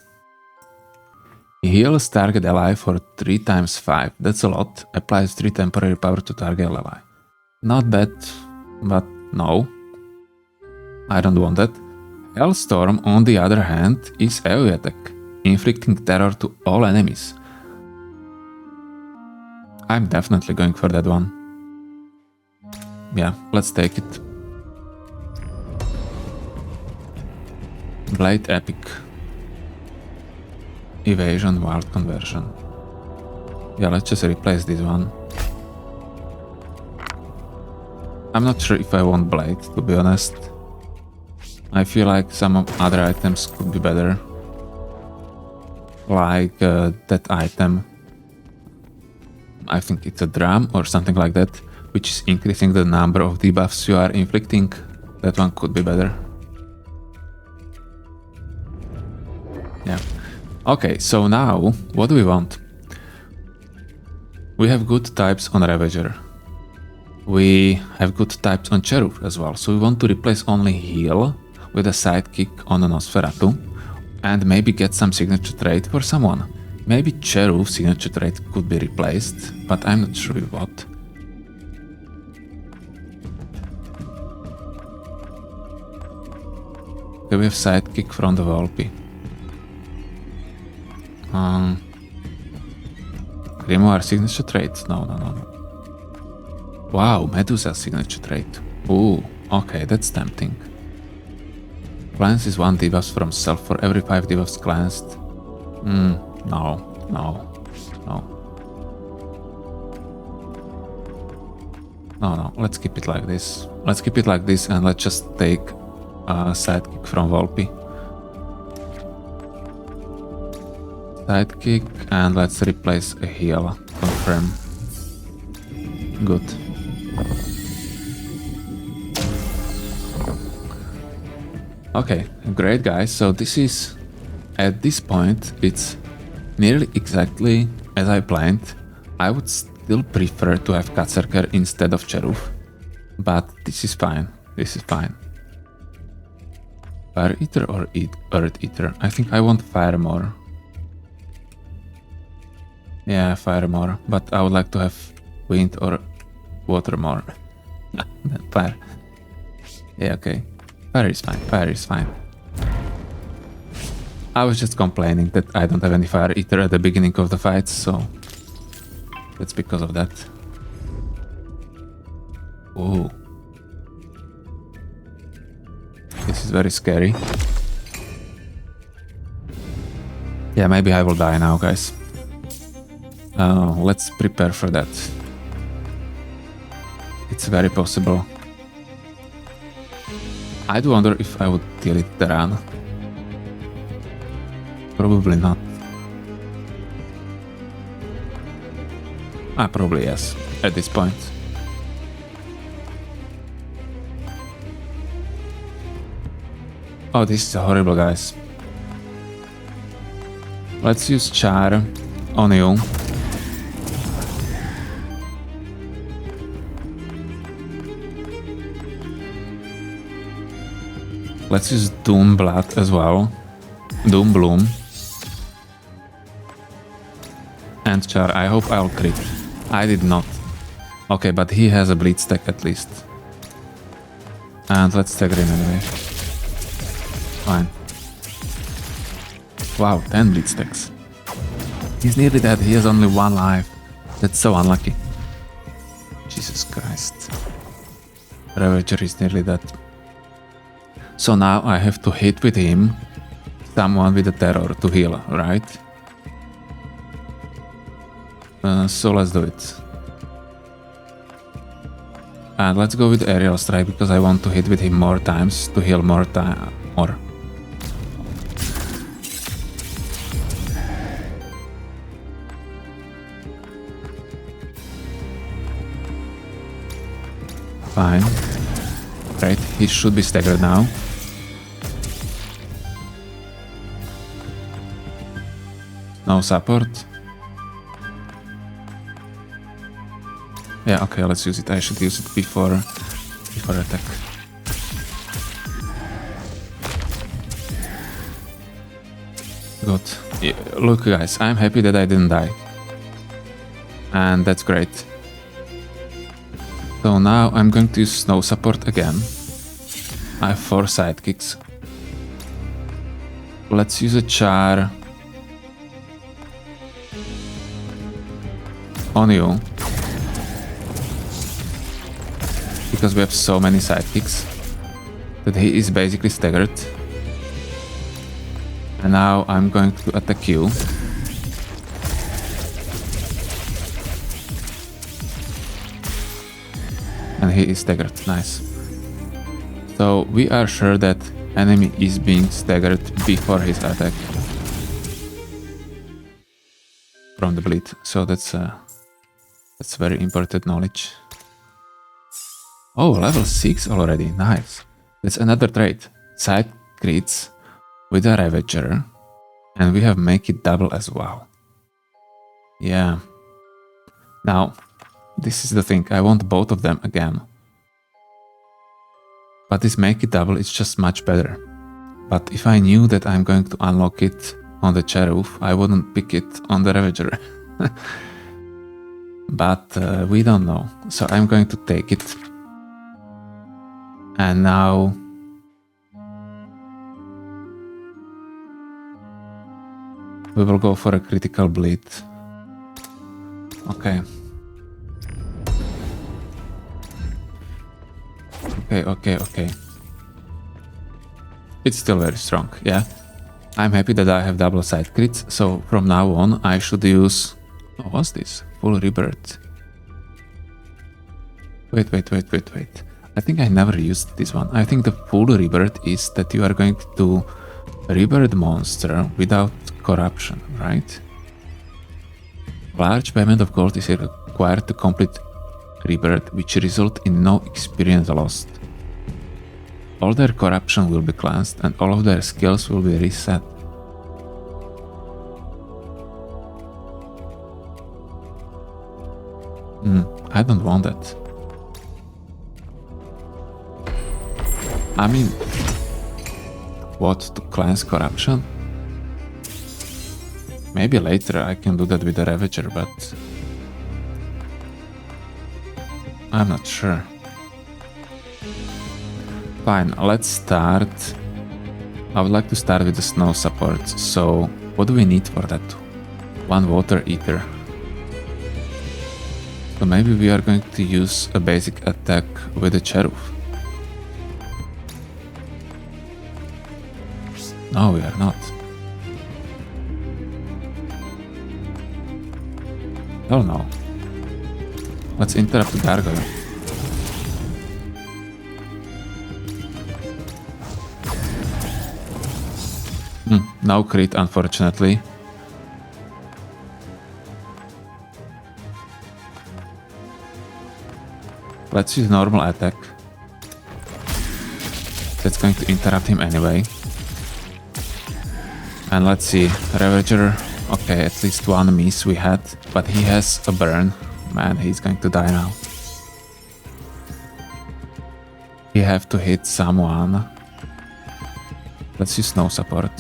Heals target ally for 3 times 5. That's a lot. Applies 3 temporary power to target ally. Not bad, but no. I don't want that. Hellstorm, on the other hand, is AoE attack, inflicting terror to all enemies. I'm definitely going for that one. Yeah, let's take it. Blade Epic. Evasion, Wild Conversion. Yeah, let's just replace this one. I'm not sure if I want Blade, to be honest. I feel like some other items could be better. Like that item. I think it's a drum or something like that, which is increasing the number of debuffs you are inflicting. That one could be better. Yeah. Okay, so now, what do we want? We have good types on Ravager. We have good types on Cherufe as well, so we want to replace only heal with a sidekick on a Nosferatu, and maybe get some signature trait for someone. Maybe Cherufe signature trait could be replaced, but I'm not sure with what. Okay, we have sidekick from the Volpi. Grimoire signature trait? No. Wow, Medusa signature trait. Ooh, okay, that's tempting. Cleanse is 1 debuff from self for every 5 debuffs cleansed. No. No, let's keep it like this. Let's keep it like this and let's just take a sidekick from Volpi. Sidekick and let's replace a heal. Confirm. Good. Okay, great guys. So this is, at this point, it's nearly exactly as I planned. I would still prefer to have Berserker instead of Cherufe. But this is fine. This is fine. Fire Eater or Earth Eater? I think I want Fire more. Yeah, Fire more. But I would like to have Wind or Water more. Fire. Yeah, okay. Fire is fine. Fire is fine. I was just complaining that I don't have any Fire Eater at the beginning of the fights, so that's because of that. Ooh. This is very scary. Yeah, maybe I will die now, guys. Let's prepare for that. It's very possible. I do wonder if I would deal it the run. Probably not. Probably yes, at this point. Oh, this is horrible, guys. Let's use Char on you. Let's use Doom Blood as well. Doom Bloom. And Char, I hope I'll crit. I did not. Okay, but he has a bleed stack at least. And let's stagger him anyway. Fine. Wow, 10 bleed stacks. He's nearly dead, he has only 1 life. That's so unlucky. Jesus Christ. Ravager is nearly dead. So now I have to hit with him someone with a terror to heal, right? So let's do it. And let's go with aerial strike because I want to hit with him more times to heal more time. Fine. Great, he should be staggered now. No support. Yeah, okay, let's use it. I should use it before attack. Good. Yeah, look, guys, I'm happy that I didn't die. And that's great. So now I'm going to use snow support again. I have 4 sidekicks. Let's use a Char on you. Because we have so many sidekicks that he is basically staggered. And now I'm going to attack you. And he is staggered, nice. So we are sure that enemy is being staggered before his attack. From the bleed, so that's very important knowledge. Oh, level 6 already, nice. That's another trait. Side crits with a Ravager. And we have make it double as well. Yeah. Now, this is the thing, I want both of them again. But this make it double is just much better. But if I knew that I'm going to unlock it on the Cherufe, I wouldn't pick it on the Ravager. But we don't know, so I'm going to take it. And now we will go for a critical bleed. Okay. Okay. It's still very strong, yeah. I'm happy that I have double side crits, so from now on I should use... Oh, what's this? Full rebirth. Wait. I think I never used this one. I think the full rebirth is that you are going to rebirth monster without corruption, right? Large payment of gold is required to complete rebirth, which result in no experience lost. All their corruption will be cleansed and all of their skills will be reset. I don't want that. I mean, what, to cleanse corruption? Maybe later I can do that with the Ravager, but I'm not sure. Fine, let's start. I would like to start with the snow support. So what do we need for that? 1 water ether. So maybe we are going to use a basic attack with the Cherufe. No, we are not. Hell no. Let's interrupt the gargoyle. No crit, unfortunately. Let's use normal attack. That's going to interrupt him anyway. And let's see, Ravager. Okay, at least 1 miss we had, but he has a burn. Man, he's going to die now. We have to hit someone. Let's use snow support.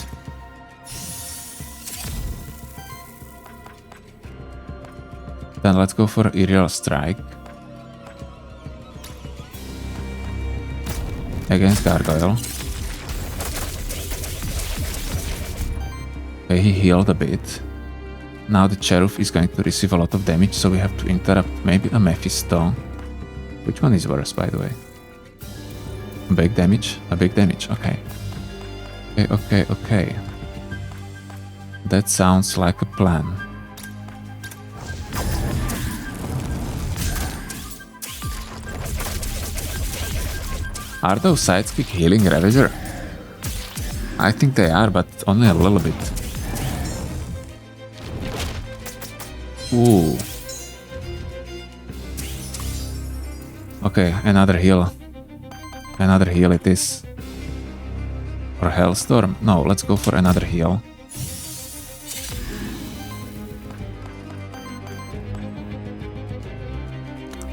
Then let's go for aerial strike. Against gargoyle. Okay, he healed a bit. Now the Cherufe is going to receive a lot of damage, so we have to interrupt maybe a Mephisto. Which one is worse, by the way? A big damage? A big damage, okay. Okay. That sounds like a plan. Are those sidekick healing Ravager? I think they are, but only a little bit. Ooh. Okay, another heal. Another heal it is. Or Hellstorm? No, let's go for another heal.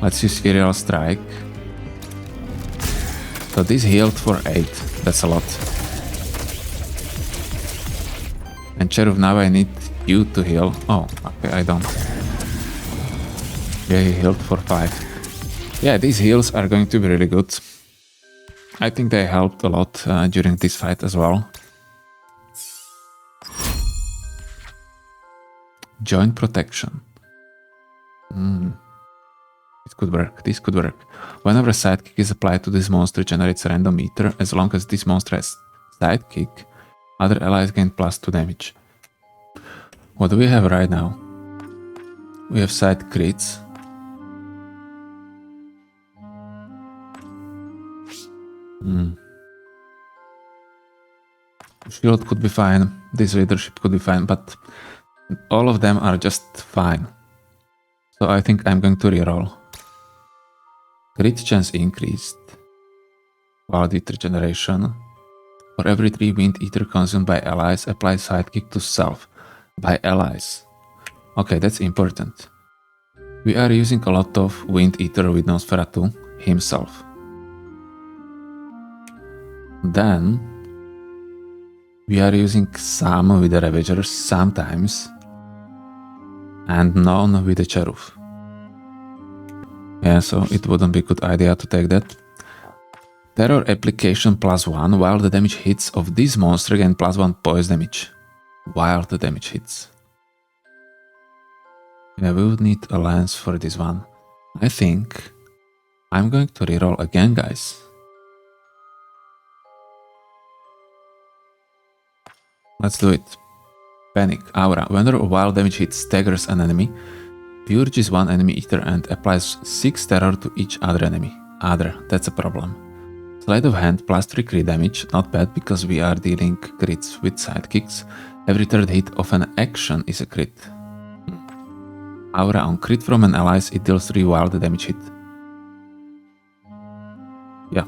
Let's use aerial strike. So this healed for 8. That's a lot. And Cherufe, now I need you to heal. Oh, okay, I don't. Yeah, he healed for 5. Yeah, these heals are going to be really good. I think they helped a lot during this fight as well. Joint protection. It could work. This could work. Whenever a sidekick is applied to this monster, it generates a random meter. As long as this monster has sidekick, other allies gain +2 damage. What do we have right now? We have side crits. Shield could be fine. This leadership could be fine, but all of them are just fine. So I think I'm going to reroll. Crit chance increased. Wild Ether generation. For every 3 wind ether consumed by allies, apply sidekick to self. By allies. Okay, that's important. We are using a lot of wind ether with Nosferatu himself. Then we are using some with the Ravagers sometimes. And none with the Cherufe. Yeah, so it wouldn't be a good idea to take that. Terror application +1 while the damage hits of this monster gain +1 poise damage. While the damage hits. Yeah, we would need a lance for this one. I think I'm going to reroll again, guys. Let's do it. Panic, Aura. Whenever a wild damage hit staggers an enemy, purges 1 enemy ether and applies 6 terror to each other enemy. That's a problem. Sleight of hand +3 crit damage, not bad because we are dealing crits with sidekicks. Every third hit of an action is a crit. Aura on crit from an ally, it deals 3 wild damage hit. Yeah,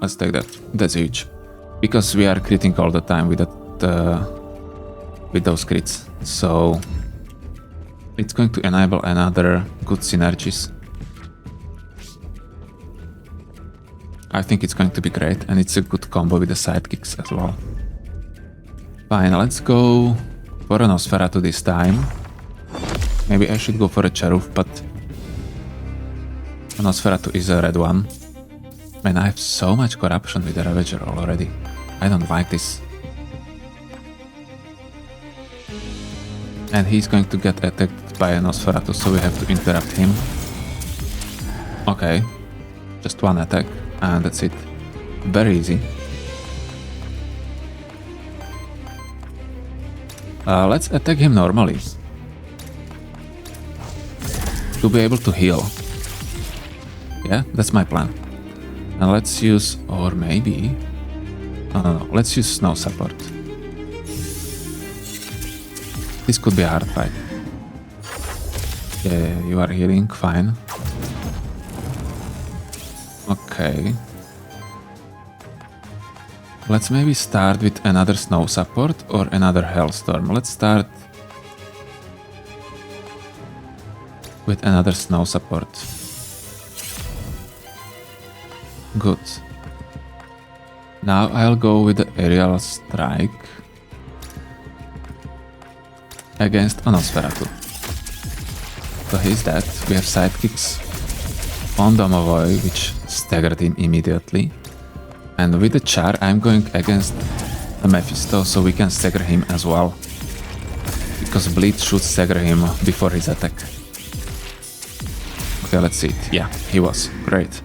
let's take that. That's huge. Because we are critting all the time with that. With those crits, so it's going to enable another good synergies. I think it's going to be great, and it's a good combo with the sidekicks as well. Fine, let's go for a Nosferatu this time. Maybe I should go for a Cherufe, but a Nosferatu is a red one. Man, I have so much corruption with the Ravager already. I don't like this. And he's going to get attacked by a Nosferatu, so we have to interrupt him. Okay, just one attack, and that's it. Very easy. Let's attack him normally. To be able to heal. Yeah, that's my plan. And let's use, or maybe... No, let's use snow support. This could be a hard fight. Yeah, you are healing, fine. Okay. Let's maybe start with another snow support or another hailstorm. Let's start with another snow support. Good. Now I'll go with the aerial strike against a Nosferatu. So he's dead. We have sidekicks on Domovoy, which staggered him immediately. And with the char, I'm going against a Mephisto, so we can stagger him as well. Because Bleed should stagger him before his attack. Okay, let's see it. Yeah, he was. Great.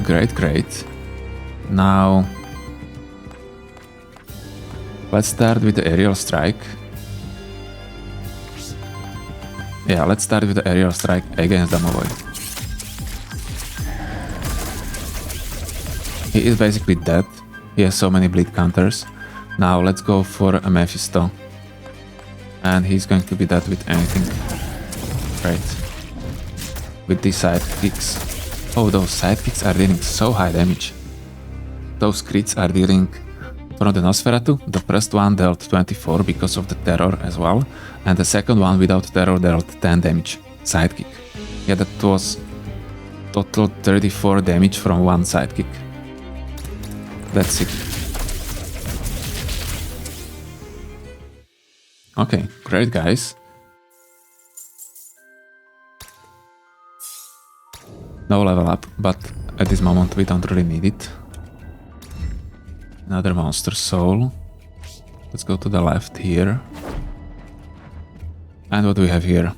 Great, great. Now... let's start with the aerial strike. Yeah, let's start with the aerial strike against Domovoy. He is basically dead. He has so many bleed counters. Now let's go for a Mephisto. And he's going to be dead with anything. Great. With these sidekicks. Oh, those sidekicks are dealing so high damage. Those crits are dealing... from the Nosferatu, the first one dealt 24 because of the terror as well. And the second one without terror dealt 10 damage. Sidekick. Yeah, that was... total 34 damage from one sidekick. That's it. Okay, great guys. No level up, but at this moment we don't really need it. Another monster soul. Let's go to the left here. And what do we have here?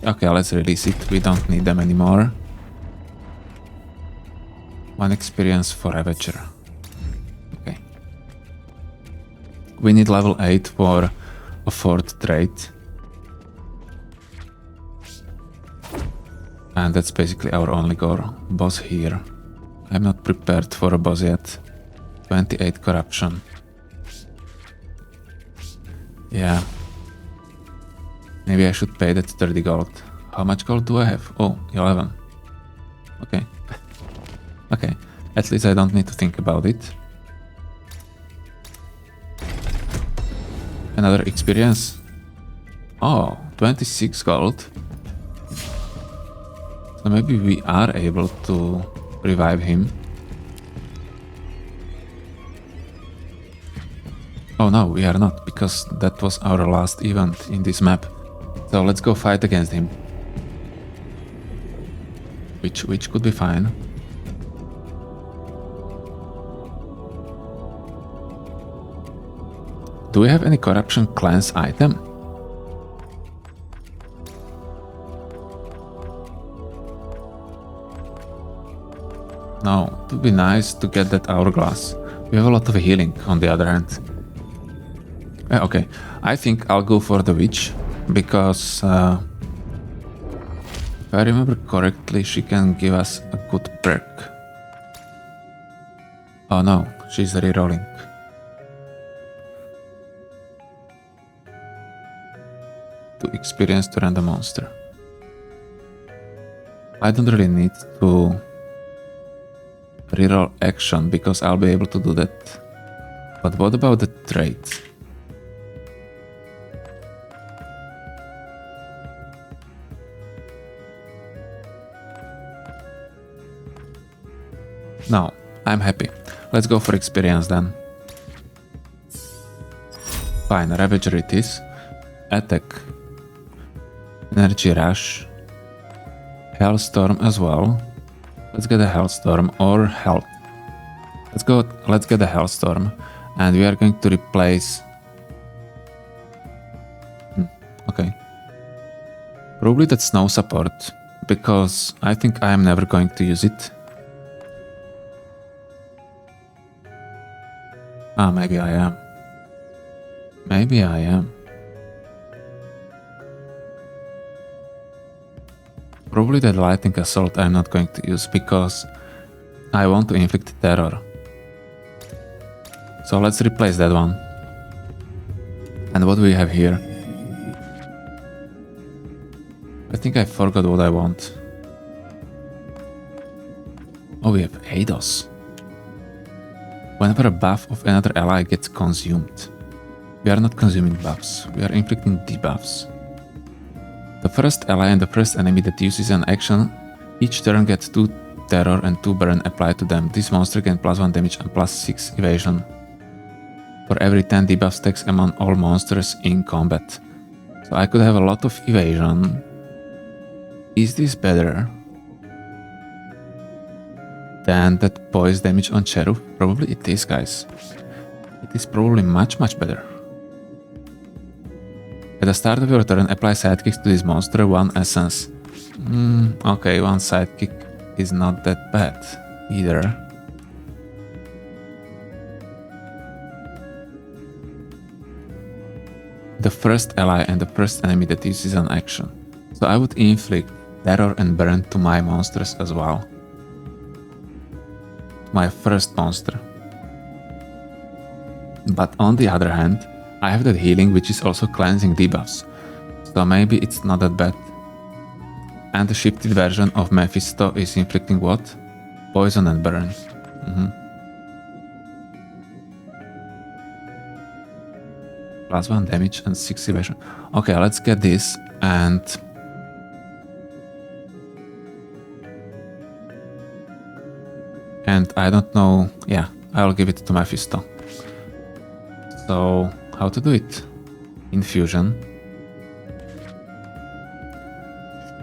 Okay, let's release it. We don't need them anymore. 1 experience for Ravager. Okay. We need level 8 for a 4th trait. And that's basically our only goal. Boss here. I'm not prepared for a boss yet. 28 corruption. Yeah. Maybe I should pay that 30 gold. How much gold do I have? Oh, 11. Okay. Okay. At least I don't need to think about it. Another experience. Oh, 26 gold. So maybe we are able to revive him. Oh no, we are not, because that was our last event in this map. So let's go fight against him. Which could be fine. Do we have any corruption cleanse item? No, it would be nice to get that hourglass. We have a lot of healing on the other hand. Okay, I think I'll go for the witch, because if I remember correctly, she can give us a good perk. Oh no, she's rerolling. To experience to random monster. I don't really need to reroll action, because I'll be able to do that. But what about the trait? No, I'm happy. Let's go for experience then. Fine, Ravager it is. Attack. Energy Rush. Hellstorm as well. Let's get a Hellstorm or Health. Let's get a Hellstorm. And we are going to replace... Okay. Probably that Snow support, because I think I am never going to use it. Ah, maybe I am. Maybe I am. Probably that Lightning Assault I'm not going to use, because I want to inflict terror. So let's replace that one. And what do we have here? I think I forgot what I want. Oh, we have ADOS. Whenever a buff of another ally gets consumed. We are not consuming buffs, we are inflicting debuffs. The first ally and the first enemy that uses an action each turn gets 2 terror and 2 burn applied to them. This monster gains +1 damage and +6 evasion for every 10 debuff stacks among all monsters in combat. So I could have a lot of evasion. Is this better than that poise damage on Cherufe? Probably it is, guys. It is probably much better. At the start of your turn, apply sidekicks to this monster, 1 essence. Okay, 1 sidekick is not that bad either. The first ally and the first enemy that uses an action. So I would inflict terror and burn to my monsters as well. My first monster. But on the other hand, I have that healing which is also cleansing debuffs. So maybe it's not that bad. And the shifted version of Mephisto is inflicting what? Poison and burn. +1 damage and 6 evasion. Okay, let's get this and... And I don't know, yeah, I'll give it to Mephisto. So, how to do it? Infusion.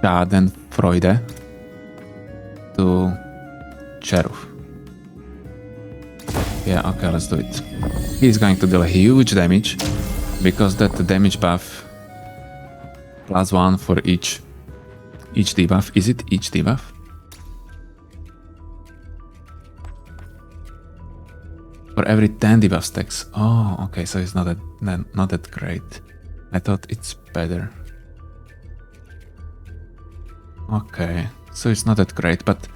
Schadenfreude to Cherufe. Yeah, okay, let's do it. He's going to deal huge damage, because that damage buff +1 for each debuff. Is it each debuff? For every 10 debuff stacks. Oh, okay, so it's not that great. I thought it's better. Okay, so it's not that great, but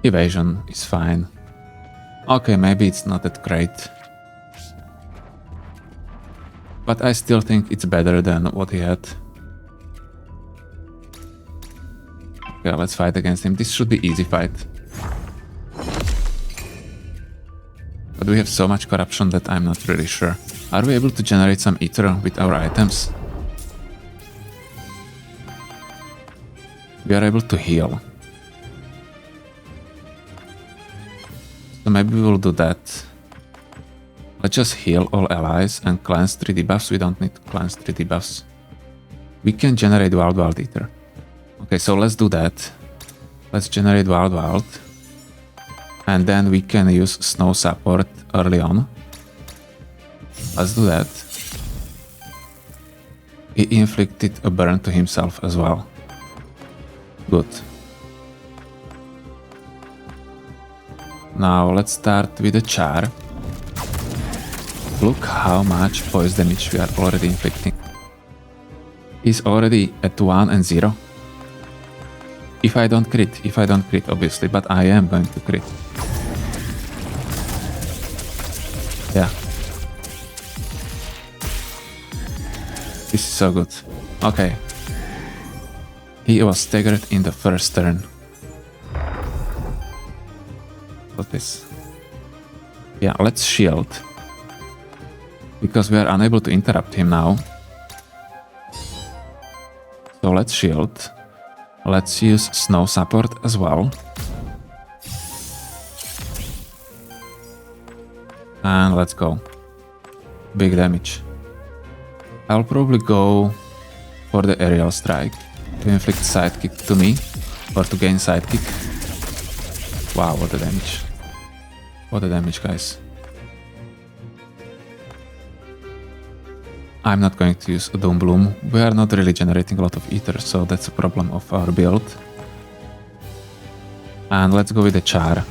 evasion is fine. Okay, maybe it's not that great. But I still think it's better than what he had. Okay, let's fight against him. This should be easy fight. But we have so much corruption that I'm not really sure. Are we able to generate some Aether with our items? We are able to heal. So maybe we will do that. Let's just heal all allies and cleanse 3 debuffs. We don't need to cleanse 3 debuffs. We can generate Wild Aether. Okay, so let's do that. Let's generate Wild. And then we can use Snow support early on. Let's do that. He inflicted a burn to himself as well. Good. Now let's start with a char. Look how much poison damage we are already inflicting. He's already at 1 and 0. If I don't crit, obviously, but I am going to crit. Yeah. This is so good. Okay. He was staggered in the first turn. What's this? Yeah, let's shield. Because we are unable to interrupt him now. So let's shield. Let's use Snow support as well. And let's go. Big damage. I'll probably go for the aerial strike to inflict sidekick to me, or to gain sidekick. Wow, what a damage. What a damage, guys. I'm not going to use Doom Bloom. We are not really generating a lot of Aether, so that's a problem of our build. And let's go with the Char.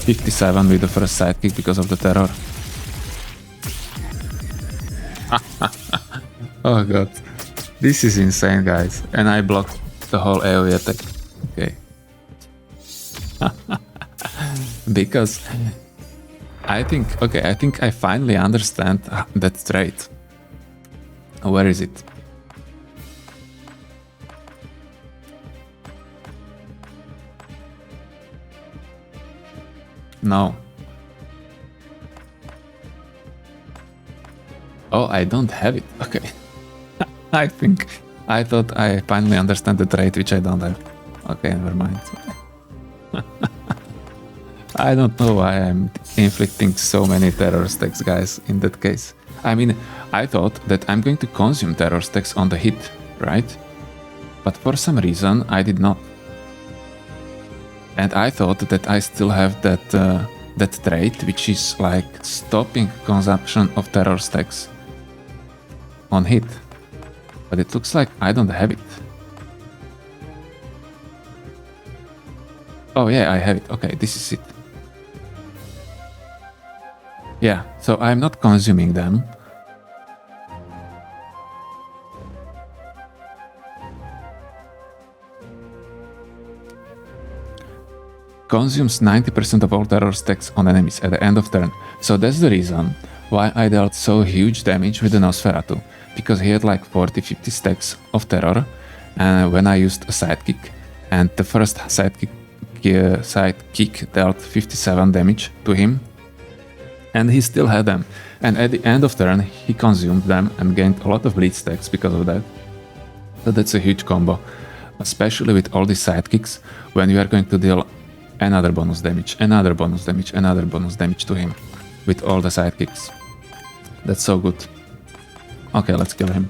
57 with the first sidekick because of the terror. Oh god. This is insane, guys. And I blocked the whole AoE attack. Okay. Because I think I finally understand that trait. Where is it? No. Oh, I don't have it. Okay. I thought I finally understand the trait which I don't have. Okay, never mind. I don't know why I'm inflicting so many terror stacks, guys, in that case. I mean, I thought that I'm going to consume terror stacks on the hit, right? But for some reason, I did not. And I thought that I still have that trait, which is like stopping consumption of terror stacks on hit. But it looks like I don't have it. Oh yeah, I have it. Okay, this is it. Yeah, so I'm not consuming them. Consumes 90% of all terror stacks on enemies at the end of turn. So that's the reason why I dealt so huge damage with the Nosferatu. Because he had like 40-50 stacks of terror, and when I used a sidekick, and the first sidekick dealt 57 damage to him, and he still had them. And at the end of turn, he consumed them and gained a lot of bleed stacks because of that. So that's a huge combo, especially with all these sidekicks, when you are going to deal another bonus damage, another bonus damage, another bonus damage to him with all the sidekicks. That's so good. Okay, let's kill him.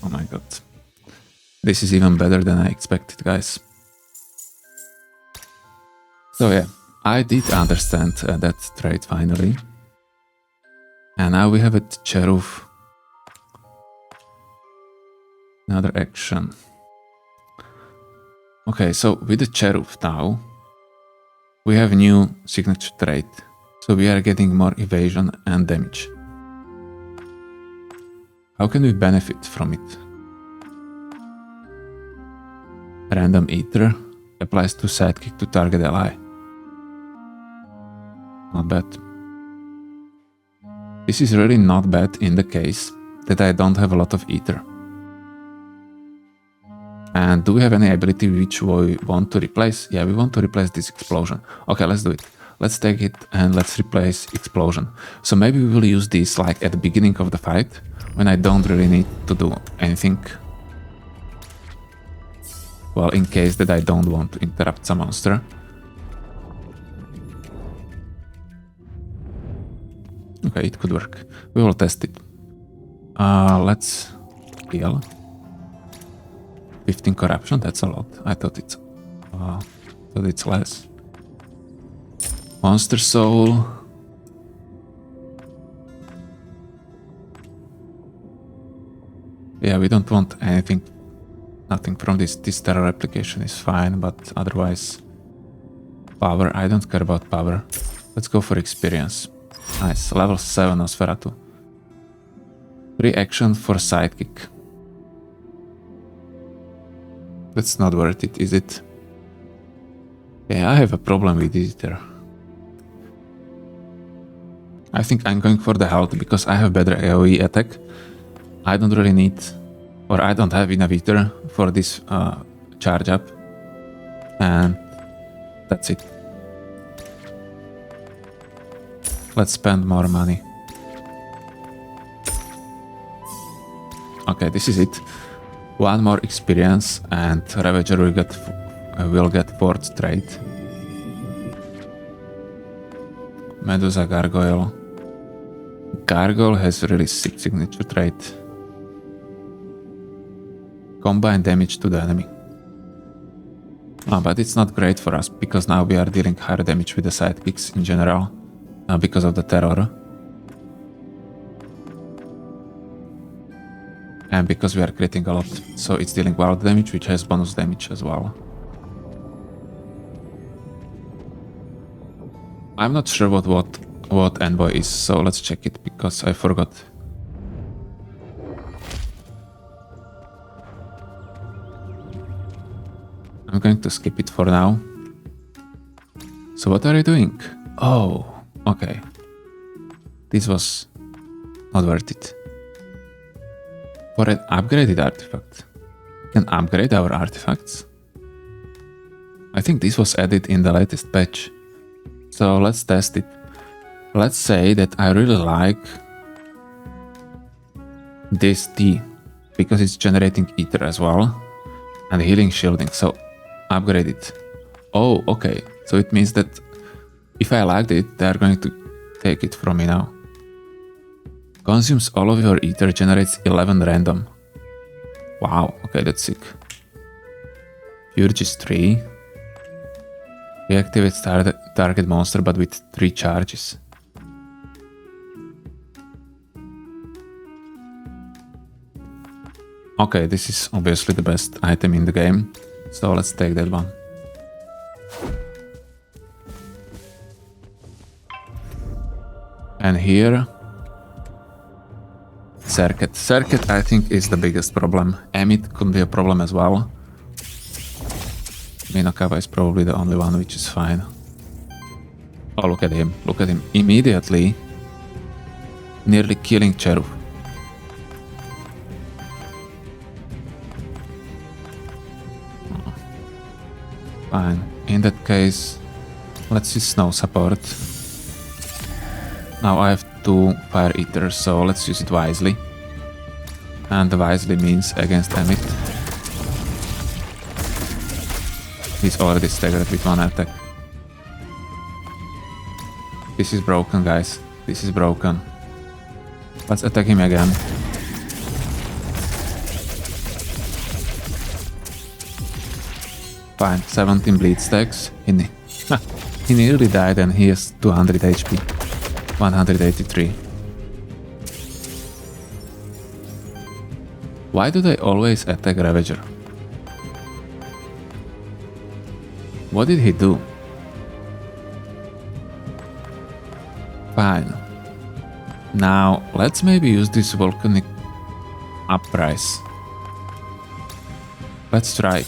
Oh my god. This is even better than I expected, guys. So yeah, I did understand that trait finally. And now we have it, Cherufe. Another action. Okay, so with the Cherufe now, we have a new signature trait. So we are getting more evasion and damage. How can we benefit from it? Random Aether applies to sidekick to target ally. Not bad. This is really not bad in the case that I don't have a lot of Aether. And do we have any ability which we want to replace? Yeah, we want to replace this explosion. Okay, let's do it. Let's take it and let's replace explosion. So maybe we will use this like at the beginning of the fight, when I don't really need to do anything. Well, in case that I don't want to interrupt some monster. Okay, it could work. We will test it. Let's heal. 15 corruption, that's a lot. I thought it's less. Monster soul. Yeah, we don't want anything. Nothing from this. This terror application is fine, but otherwise... Power, I don't care about power. Let's go for experience. Nice, level 7 Nosferatu. 3 action for sidekick. That's not worth it, is it? Yeah, I have a problem with Aether. I think I'm going for the health because I have better AoE attack. I don't really need, or I don't have enough Aether for this charge up. And that's it. Let's spend more money. Okay, this is it. 1 more experience and Ravager will get 4th trait. Medusa Gargoyle. Gargoyle has really sick signature trait. Combine damage to the enemy. But it's not great for us, because now we are dealing higher damage with the sidekicks in general, because of the terror. And because we are critting a lot, so it's dealing wild damage, which has bonus damage as well. I'm not sure what envoy is, so let's check it, because I forgot. I'm going to skip it for now. So what are you doing? Oh, okay. This was not worth it. For an upgraded artifact. We can upgrade our artifacts. I think this was added in the latest patch. So let's test it. Let's say that I really like this T, because it's generating Aether as well, and healing shielding, so upgrade it. Oh, okay, so it means that if I liked it, they are going to take it from me now. Consumes all of your Aether, generates 11 random. Wow, okay, that's sick. Purge is 3. Reactivates target monster, but with 3 charges. Okay, this is obviously the best item in the game, so let's take that one. And here, Circuit. Circuit, I think, is the biggest problem. Emit could be a problem as well. Minokava is probably the only one, which is fine. Oh, look at him. Look at him. Immediately, nearly killing Cherufe. Fine. In that case, let's use Snow support. Now I have 2 Fire Eaters, so let's use it wisely. And wisely means against Emit. He's already staggered with 1 attack. This is broken, guys. This is broken. Let's attack him again. Fine, 17 bleed stacks. He nearly died and he has 200 HP. 183. Why do they always attack Ravager? What did he do? Fine. Now, let's maybe use this volcanic uprise. Let's try it.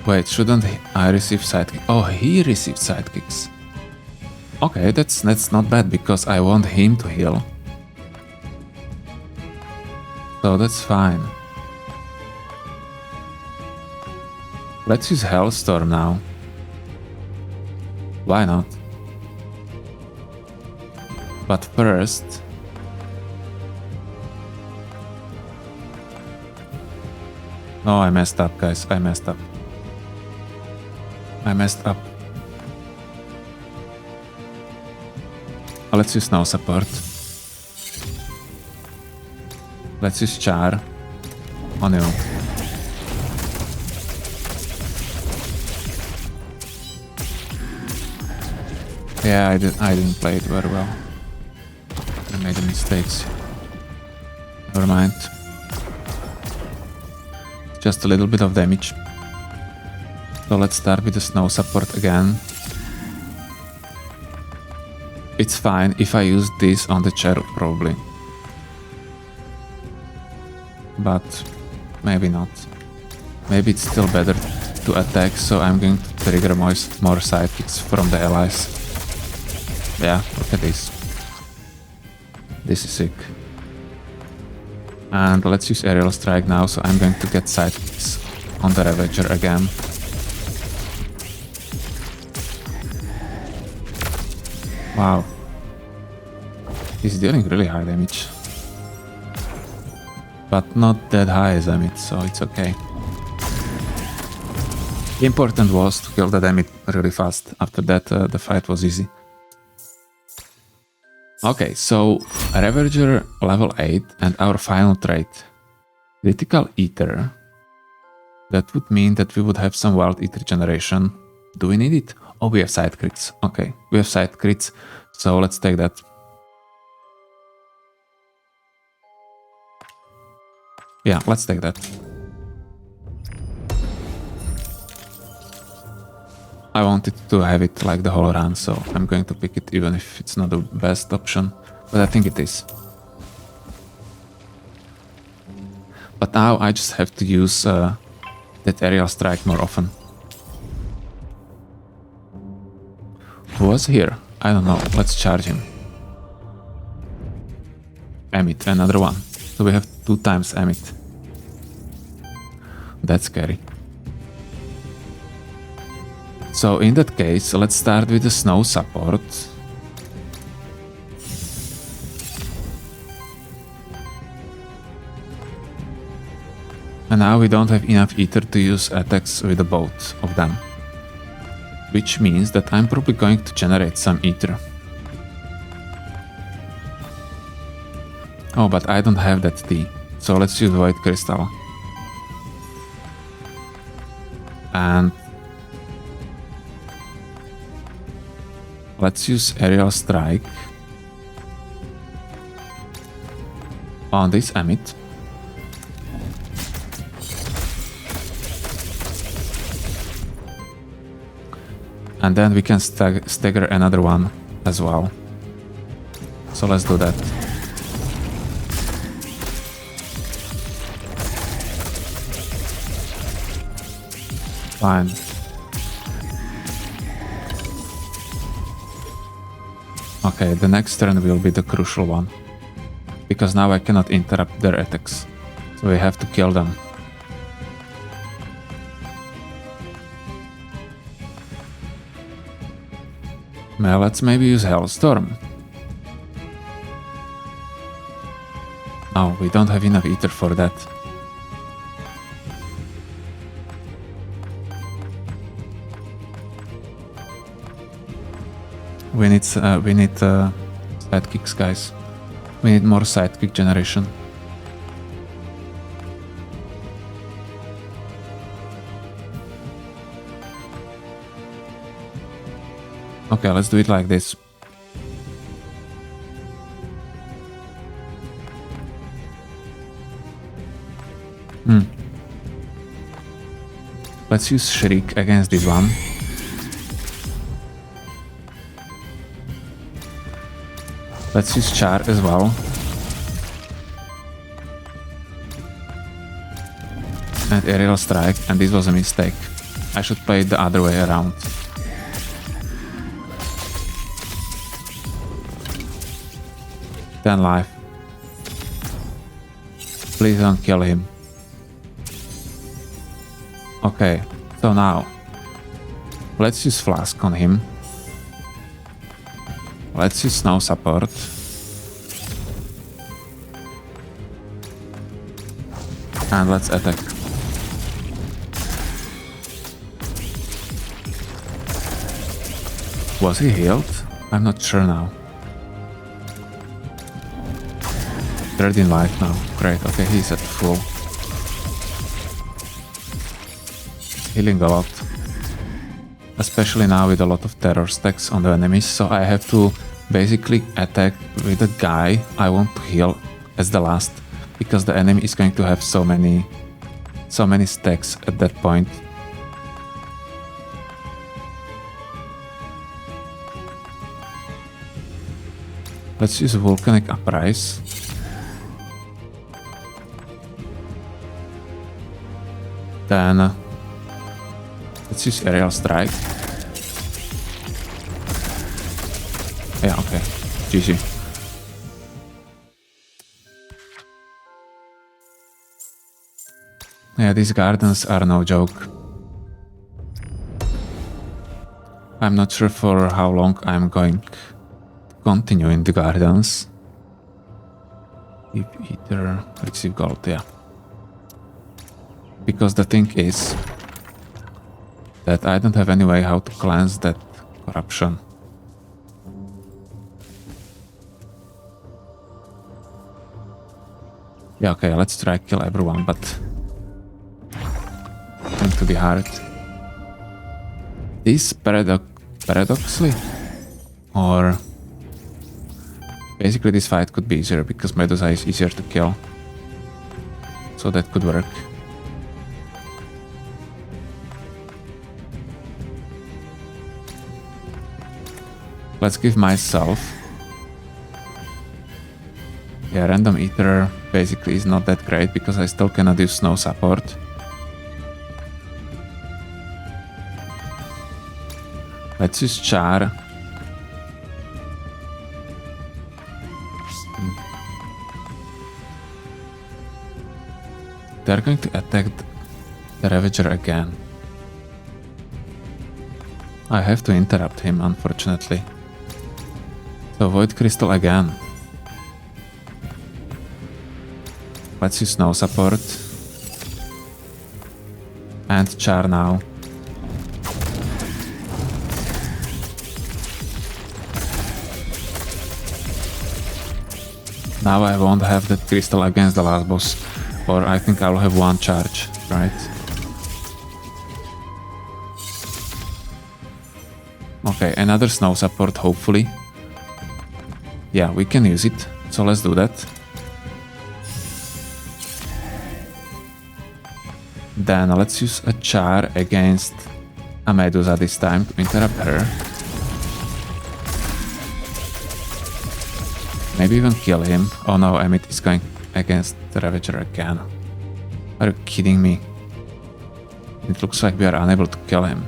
Wait, shouldn't I receive sidekick? Oh, he received sidekicks. Okay, that's not bad, because I want him to heal. So that's fine. Let's use Hellstorm now. Why not? But first... Oh, I messed up, guys. I messed up. Let's use Snow support. Let's use Char. Oh no. Yeah, I didn't play it very well. I made the mistakes. Never mind. Just a little bit of damage. So let's start with the Snow support again. It's fine if I use this on the Cherufe, probably. But maybe not. Maybe it's still better to attack, so I'm going to trigger more sidekicks from the allies. Yeah, look at this. This is sick. And let's use Aerial Strike now, so I'm going to get sidekicks on the Ravager again. Wow. He's dealing really high damage. But not that high as Emmet, so it's okay. The important was to kill the Emmet really fast. After that, the fight was easy. Okay, so Ravager level 8 and our final trait. Critical Aether. That would mean that we would have some wild Aether generation. Do we need it? Oh, we have side crits. Okay, we have side crits, so let's take that. Yeah, let's take that. I wanted to have it like the whole run, so I'm going to pick it even if it's not the best option, but I think it is. But now I just have to use that aerial strike more often. Who was here? I don't know, let's charge him. Emmet, another one. So we have 2 times Emmet. That's scary. So in that case, let's start with the snow support. And now we don't have enough Aether to use attacks with the both of them. Which means that I'm probably going to generate some Aether. Oh, but I don't have that T, so let's use Void Crystal. And let's use Aerial Strike on this Emmet. And then we can stagger another one as well. So let's do that. Fine. Okay, the next turn will be the crucial one. Because now I cannot interrupt their attacks. So we have to kill them. Well, let's maybe use Hellstorm. Oh, we don't have enough Aether for that. We need sidekicks, guys. We need more sidekick generation. Okay, let's do it like this. Let's use Shriek against this one. Let's use Char as well. And Aerial Strike, and this was a mistake. I should play it the other way around. Then life. Please don't kill him. Okay, so now let's use Flask on him. Let's use Snow support. And let's attack. Was he healed? I'm not sure now. 13 life now. Great, okay, he's at full. Healing a lot. Especially now with a lot of terror stacks on the enemies, so I have to basically attack with the guy I want to heal as the last, because the enemy is going to have so many stacks at that point. Let's use Volcanic Uprise. Then let's use Aerial Strike. Yeah, okay. GG. Yeah, these gardens are no joke. I'm not sure for how long I'm going to continue in the gardens. Keep Aether, receive gold, yeah. Because the thing is that I don't have any way how to cleanse that corruption. Yeah, okay, let's try kill everyone, but it's going to be hard. This paradoxically, or basically this fight could be easier because Medusa is easier to kill. So that could work. Let's give myself. Yeah, random Aether basically is not that great because I still cannot use snow support. Let's use Char. They're going to attack the Ravager again. I have to interrupt him, unfortunately. So Void Crystal again. Let's use snow support. And Char now. Now I won't have that crystal against the last boss. Or I think I'll have one charge, right? Okay, another snow support, hopefully. Yeah, we can use it, so let's do that. Then let's use a Char against a Medusa this time to interrupt her. Maybe even kill him. Oh no, Emmett is going against the Ravager again. Are you kidding me? It looks like we are unable to kill him.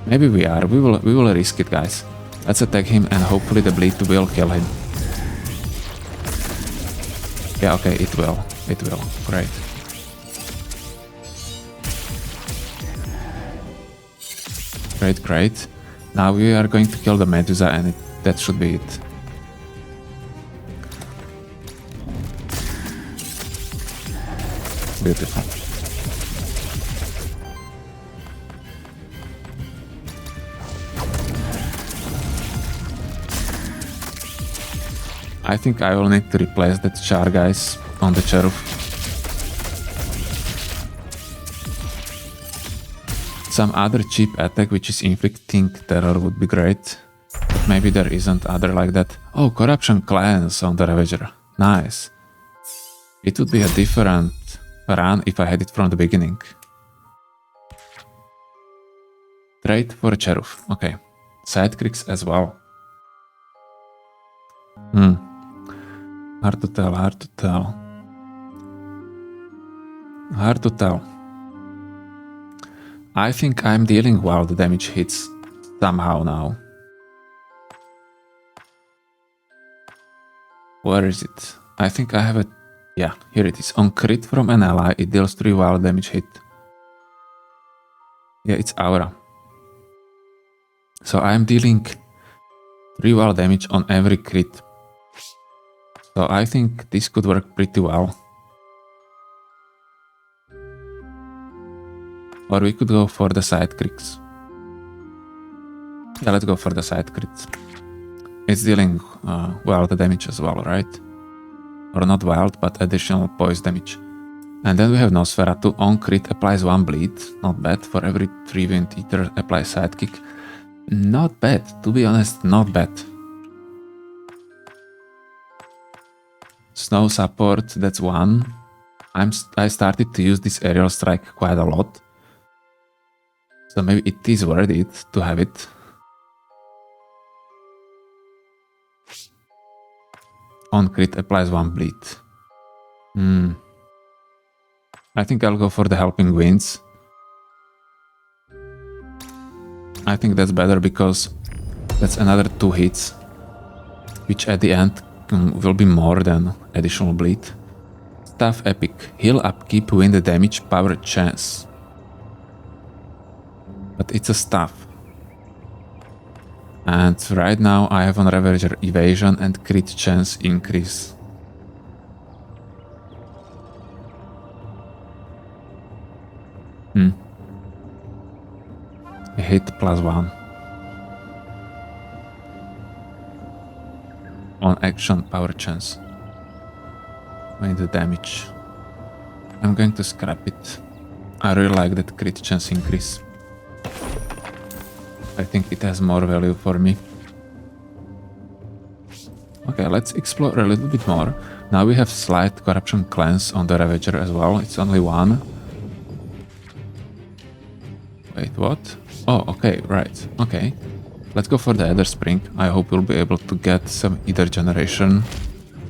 Maybe we are. We will risk it, guys. Let's attack him and hopefully the bleed will kill him. Yeah, okay, it will. It will. Great. Great, great. Now we are going to kill the Medusa and that should be it. Beautiful. I think I will need to replace that Char, guys, on the Cherufe. Some other cheap attack which is inflicting terror would be great. But maybe there isn't other like that. Oh, Corruption Cleanse on the Ravager. Nice. It would be a different run if I had it from the beginning. Trade for Cherufe. Okay. Sidekicks as well. Hard to tell, hard to tell. Hard to tell. I think I'm dealing while the damage hits somehow now. Where is it? I think I have it. Yeah, here it is. On crit from an ally, it deals 3 wild damage hit. Yeah, it's Aura. So I'm dealing 3 wild damage on every crit. So I think this could work pretty well. Or we could go for the side crits. Yeah, let's go for the side crits. It's dealing wild damage as well, right? Or not wild, but additional poise damage. And then we have Nosferatu. On crit applies 1 bleed. Not bad. For every 3 wind Aether applies sidekick. Not bad. To be honest, not bad. Snow support, that's 1. I started to use this aerial strike quite a lot. So maybe it is worth it to have it. On crit applies 1 bleed. I think I'll go for the Helping Winds. I think that's better because that's another 2 hits, which at the end will be more than additional bleed. Staff Epic. Heal upkeep, win the damage, power chance. But it's a staff. And right now I have on Ravager evasion and crit chance increase. Hit +1. On action, power chance. Made the damage. I'm going to scrap it. I really like that crit chance increase. I think it has more value for me. Okay, let's explore a little bit more. Now we have slight corruption cleanse on the Ravager as well. It's only one. Wait, what? Oh, okay, right. Okay. Let's go for the Aether Spring. I hope we'll be able to get some Aether generation.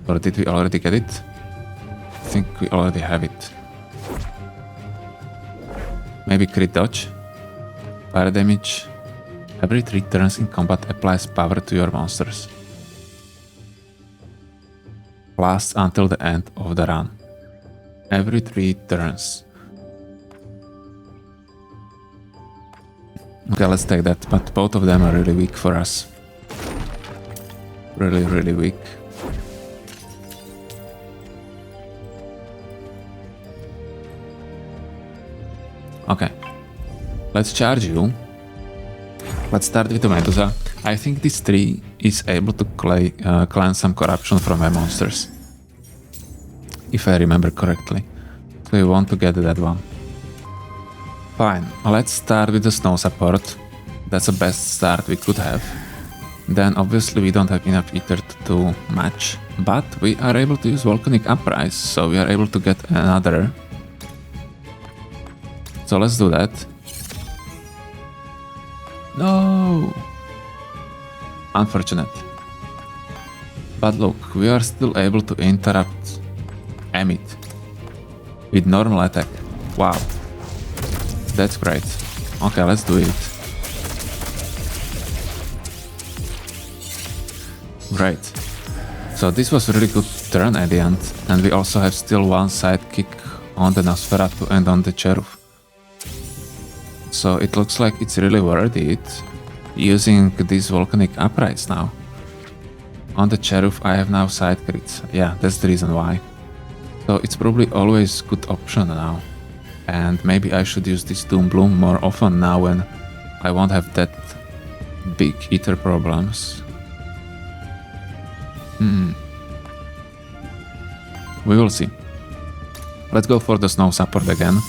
Or did we already get it? I think we already have it. Maybe crit dodge. Fire damage. Every 3 turns in combat applies power to your monsters. Lasts until the end of the run. Every 3 turns. Okay, let's take that, but both of them are really weak for us. Really, really weak. Okay, let's charge you. Let's start with the Medusa. I think this tree is able to cleanse some corruption from my monsters. If I remember correctly. So we want to get that one. Fine, let's start with the snow support. That's the best start we could have. Then obviously we don't have enough Aether to do much. But we are able to use Volcanic Uprise, so we are able to get another. So let's do that. No! Unfortunate. But look, we are still able to interrupt Emit with normal attack. Wow. That's great. Okay, let's do it. Great. So this was a really good turn at the end, and we also have still one sidekick on the Nosferatu and on the Cherufe. So it looks like it's really worth it using these Volcanic Uprise now. On the Cherufe I have now side crits. Yeah, that's the reason why. So it's probably always good option now. And maybe I should use this Doom Bloom more often now when I won't have that big Aether problems. We will see. Let's go for the snow support again.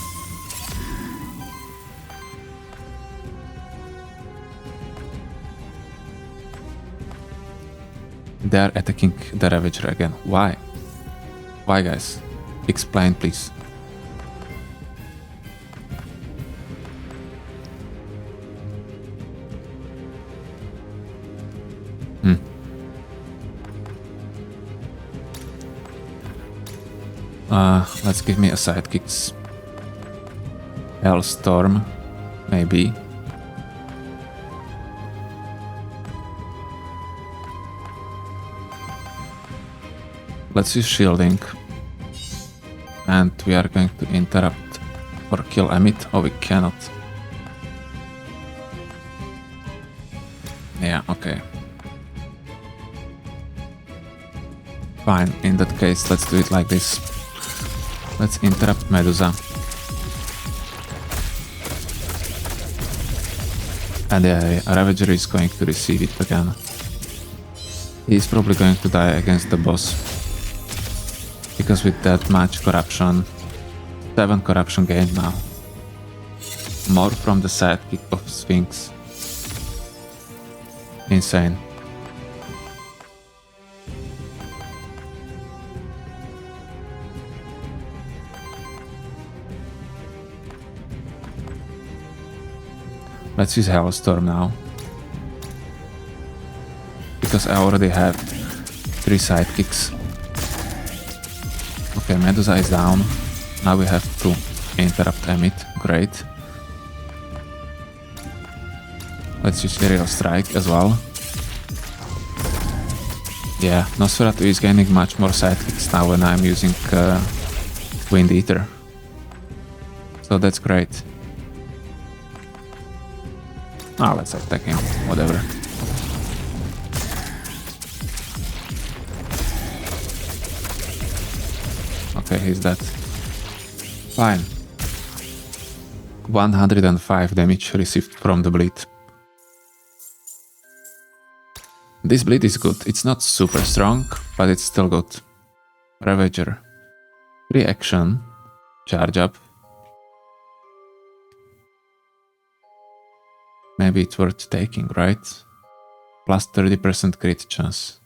They are attacking the Ravager again. Why? Why, guys? Explain, please. Let's give me a sidekicks. Hellstorm, maybe. Let's use shielding. And we are going to interrupt or kill Emit. Oh, we cannot. Yeah, okay. Fine, in that case, let's do it like this. Let's interrupt Medusa. And yeah, Ravager is going to receive it again. He's probably going to die against the boss. Because with that much corruption, 7 corruption gained now. More from the sidekick of Sphinx. Insane. Let's use Hellstorm now. Because I already have 3 sidekicks. Okay, Medusa is down. Now we have to interrupt Emit. Great. Let's use Aerial Strike as well. Yeah, Nosferatu is gaining much more sidekicks now when I'm using Wind Eater. So that's great. Ah, let's attack him, whatever. Okay, he's dead. Fine. 105 damage received from the bleed. This bleed is good. It's not super strong, but it's still good. Ravager. Free action. Charge up. Maybe it's worth taking, right? Plus 30% crit chance.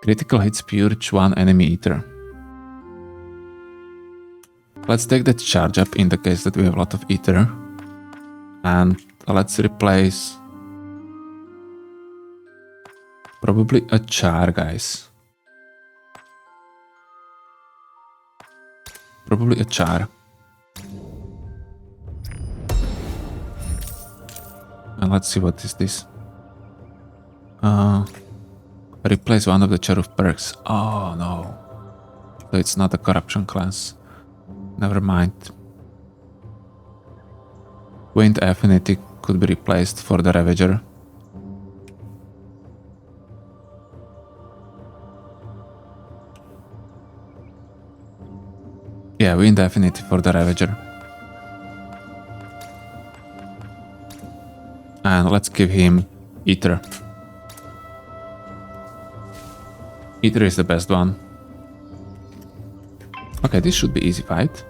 Critical hits purge one enemy Aether. Let's take that charge up in the case that we have a lot of Aether. And let's replace probably a char, guys. Probably a char. And let's see what is this. Replace one of the Cherufe perks. Oh no. So it's not a corruption class. Never mind. Wind affinity could be replaced for the Ravager. Yeah, wind affinity for the Ravager. And let's give him Aether. Aether is the best one. Okay, this should be easy fight.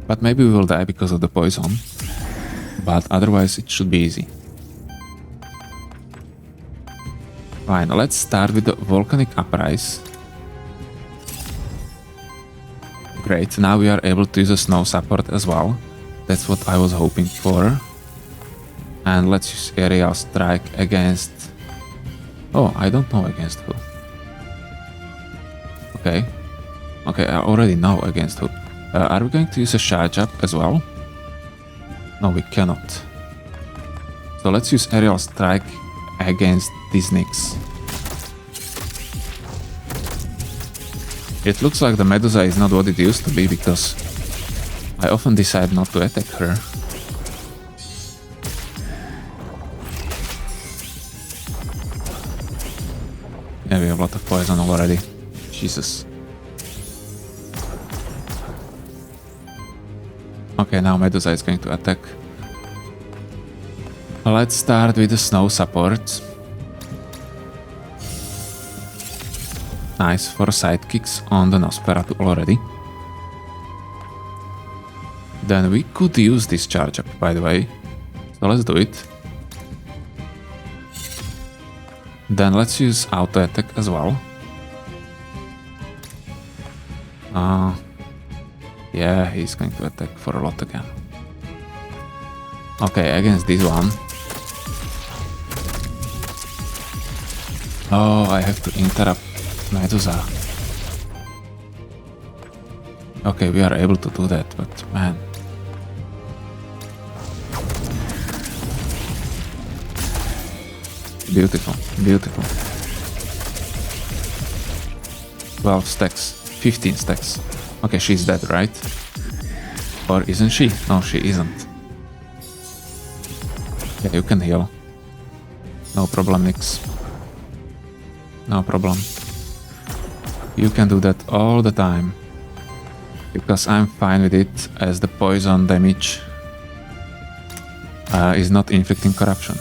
But maybe we will die because of the poison. But otherwise it should be easy. Fine, let's start with the Volcanic Uprise. Great, now we are able to use a snow support as well. That's what I was hoping for. And let's use Aerial Strike against... Oh, I don't know against who. Okay. Okay, I already know against who. Are we going to use a charge up as well? No, we cannot. So let's use Aerial Strike against these Nyx. It looks like the Medusa is not what it used to be because I often decide not to attack her. Yeah, we have a lot of poison already. Jesus. Okay, now Medusa is going to attack. Let's start with the snow support. Nice, 4 sidekicks on the Nosferatu already. Then we could use this charge up, by the way. So let's do it. Then let's use auto attack as well. Yeah, he's going to attack for a lot again. Okay, against this one. Oh, I have to interrupt Medusa. Okay, we are able to do that, but man. Beautiful, beautiful. 12 stacks, 15 stacks. Okay, she's dead, right? Or isn't she? No, she isn't. Yeah, you can heal. No problem, Nyx. No problem. You can do that all the time. Because I'm fine with it, as the poison damage is not inflicting corruption.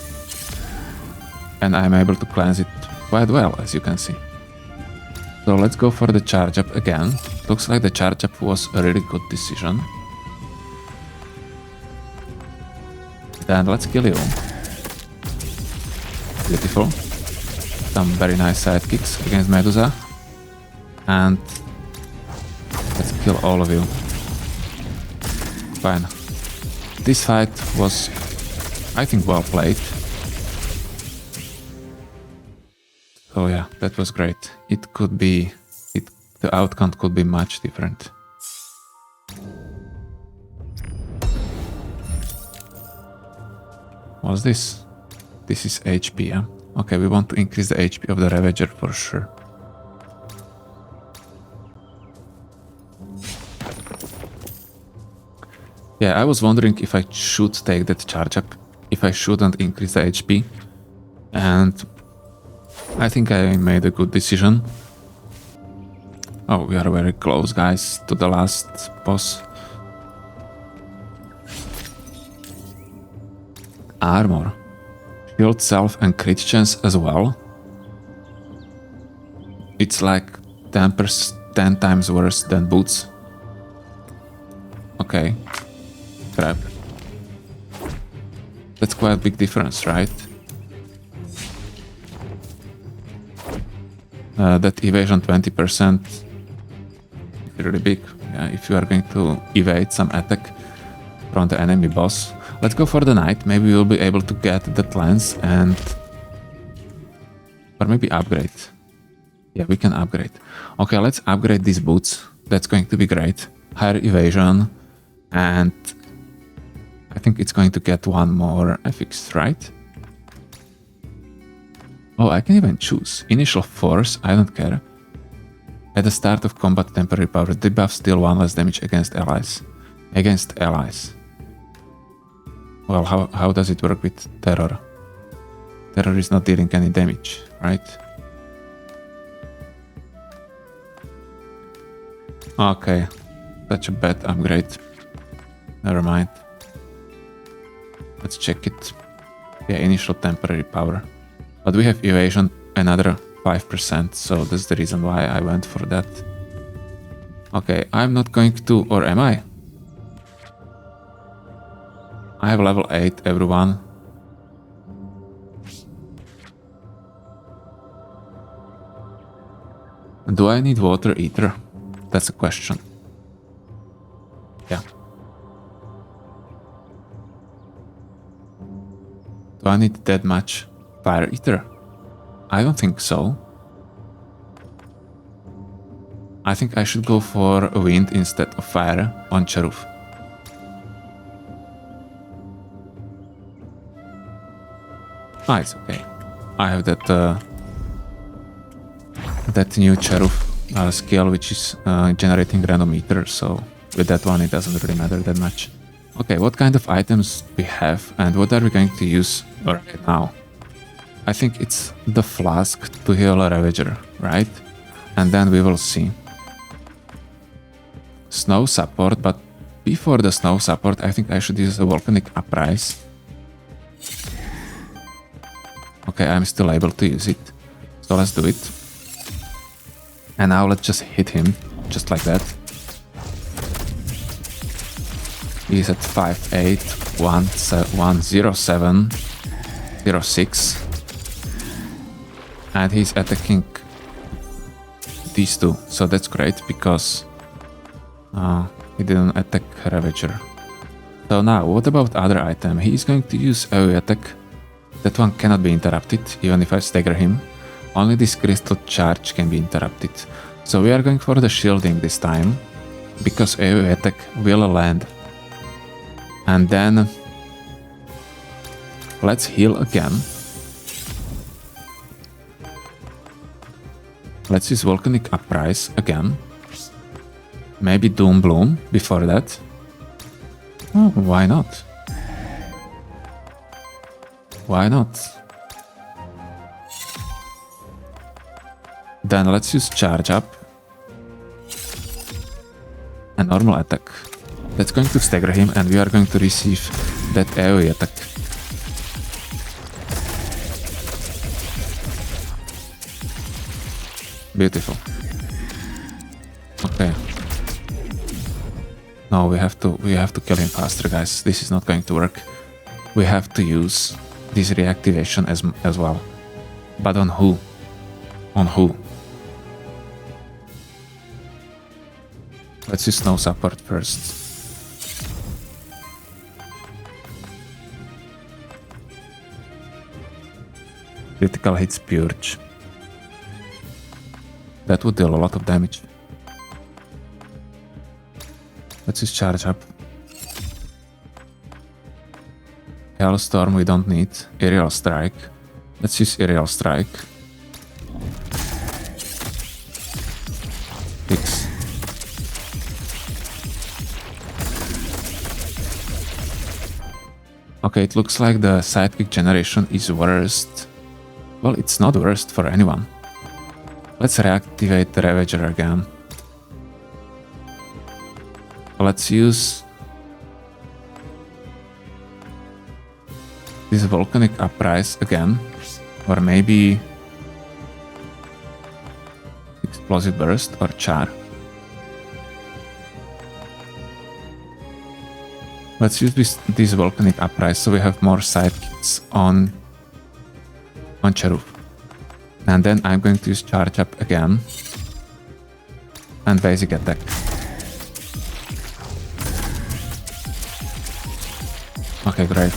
And I'm able to cleanse it quite well, as you can see. So let's go for the charge up again. Looks like the charge up was a really good decision. Then let's kill you. Beautiful. Some very nice sidekicks against Medusa. And let's kill all of you. Fine. This fight was, I think, well played. So yeah, that was great. It could be... the outcome could be much different. What's this? This is HP, yeah? Okay, we want to increase the HP of the Ravager for sure. Yeah, I was wondering if I should take that charge up, if I shouldn't increase the HP. And I think I made a good decision. Oh, we are very close, guys, to the last boss. Armor. Shield self and crit chance as well. It's like 10 times worse than boots. Okay. Crap. That's quite a big difference, right? That evasion 20% is really big. Yeah, if you are going to evade some attack from the enemy boss. Let's go for the knight. Maybe we'll be able to get that lens and... or maybe upgrade. Yeah, we can upgrade. Okay, let's upgrade these boots. That's going to be great. Higher evasion. And I think it's going to get one more affix, right? Oh, I can even choose. Initial force, I don't care. At the start of combat, temporary power debuffs deal 1 less damage against allies. Against allies. Well, how does it work with terror? Terror is not dealing any damage, right? Okay, such a bad upgrade. Never mind. Let's check it. Yeah, initial temporary power. But we have evasion another 5%, so that's the reason why I went for that. Okay, I'm not going to... or am I? I have level 8, everyone. Do I need water ether? That's a question. Yeah. Do I need that much fire ether? I don't think so. I think I should go for wind instead of fire on Cherufe. Ah, it's okay. I have that that new Cherufe skill, which is generating random ether, so with that one it doesn't really matter that much. Okay, what kind of items we have and what are we going to use right now? I think it's the flask to heal a Ravager, right? And then we will see. Snow support, but before the snow support I think I should use a volcanic uprise. Okay, I'm still able to use it. So let's do it. And now let's just hit him, just like that. He's at 5'8", 107, 06. And he's attacking these two. So that's great, because he didn't attack Ravager. So now, what about other item? He is going to use AoE attack. That one cannot be interrupted, even if I stagger him. Only this crystal charge can be interrupted. So we are going for the shielding this time, because AoE attack will land. And then let's heal again. Let's use Volcanic Uprise again. Maybe Doom Bloom before that. Oh, why not? Why not? Then let's use Charge Up. A normal attack. That's going to stagger him and we are going to receive that AoE attack. Beautiful. Okay. No, we have to kill him faster, guys. This is not going to work. We have to use this reactivation as well. But on who? On who? Let's use snow support first. Critical hits Purge. That would deal a lot of damage. Let's just charge up. Hailstorm we don't need. Aerial Strike. Let's use Aerial Strike. 6. Okay, it looks like the sidekick generation is worst. Well, it's not worst for anyone. Let's reactivate the Ravager again. Let's use this volcanic uprise again, or maybe explosive burst or char. Let's use this volcanic uprise so we have more sidekicks on Cherufe. And then I'm going to use charge up again and basic attack. Okay, great.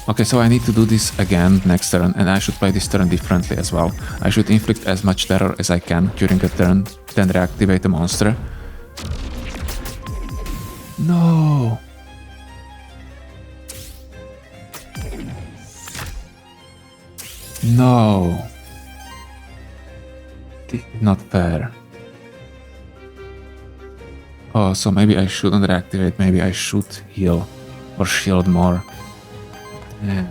Okay, so I need to do this again next turn, and I should play this turn differently as well. I should inflict as much terror as I can during a turn, then reactivate the monster. No! No! This is not fair. Oh, so maybe I shouldn't reactivate, maybe I should heal or shield more. Yeah.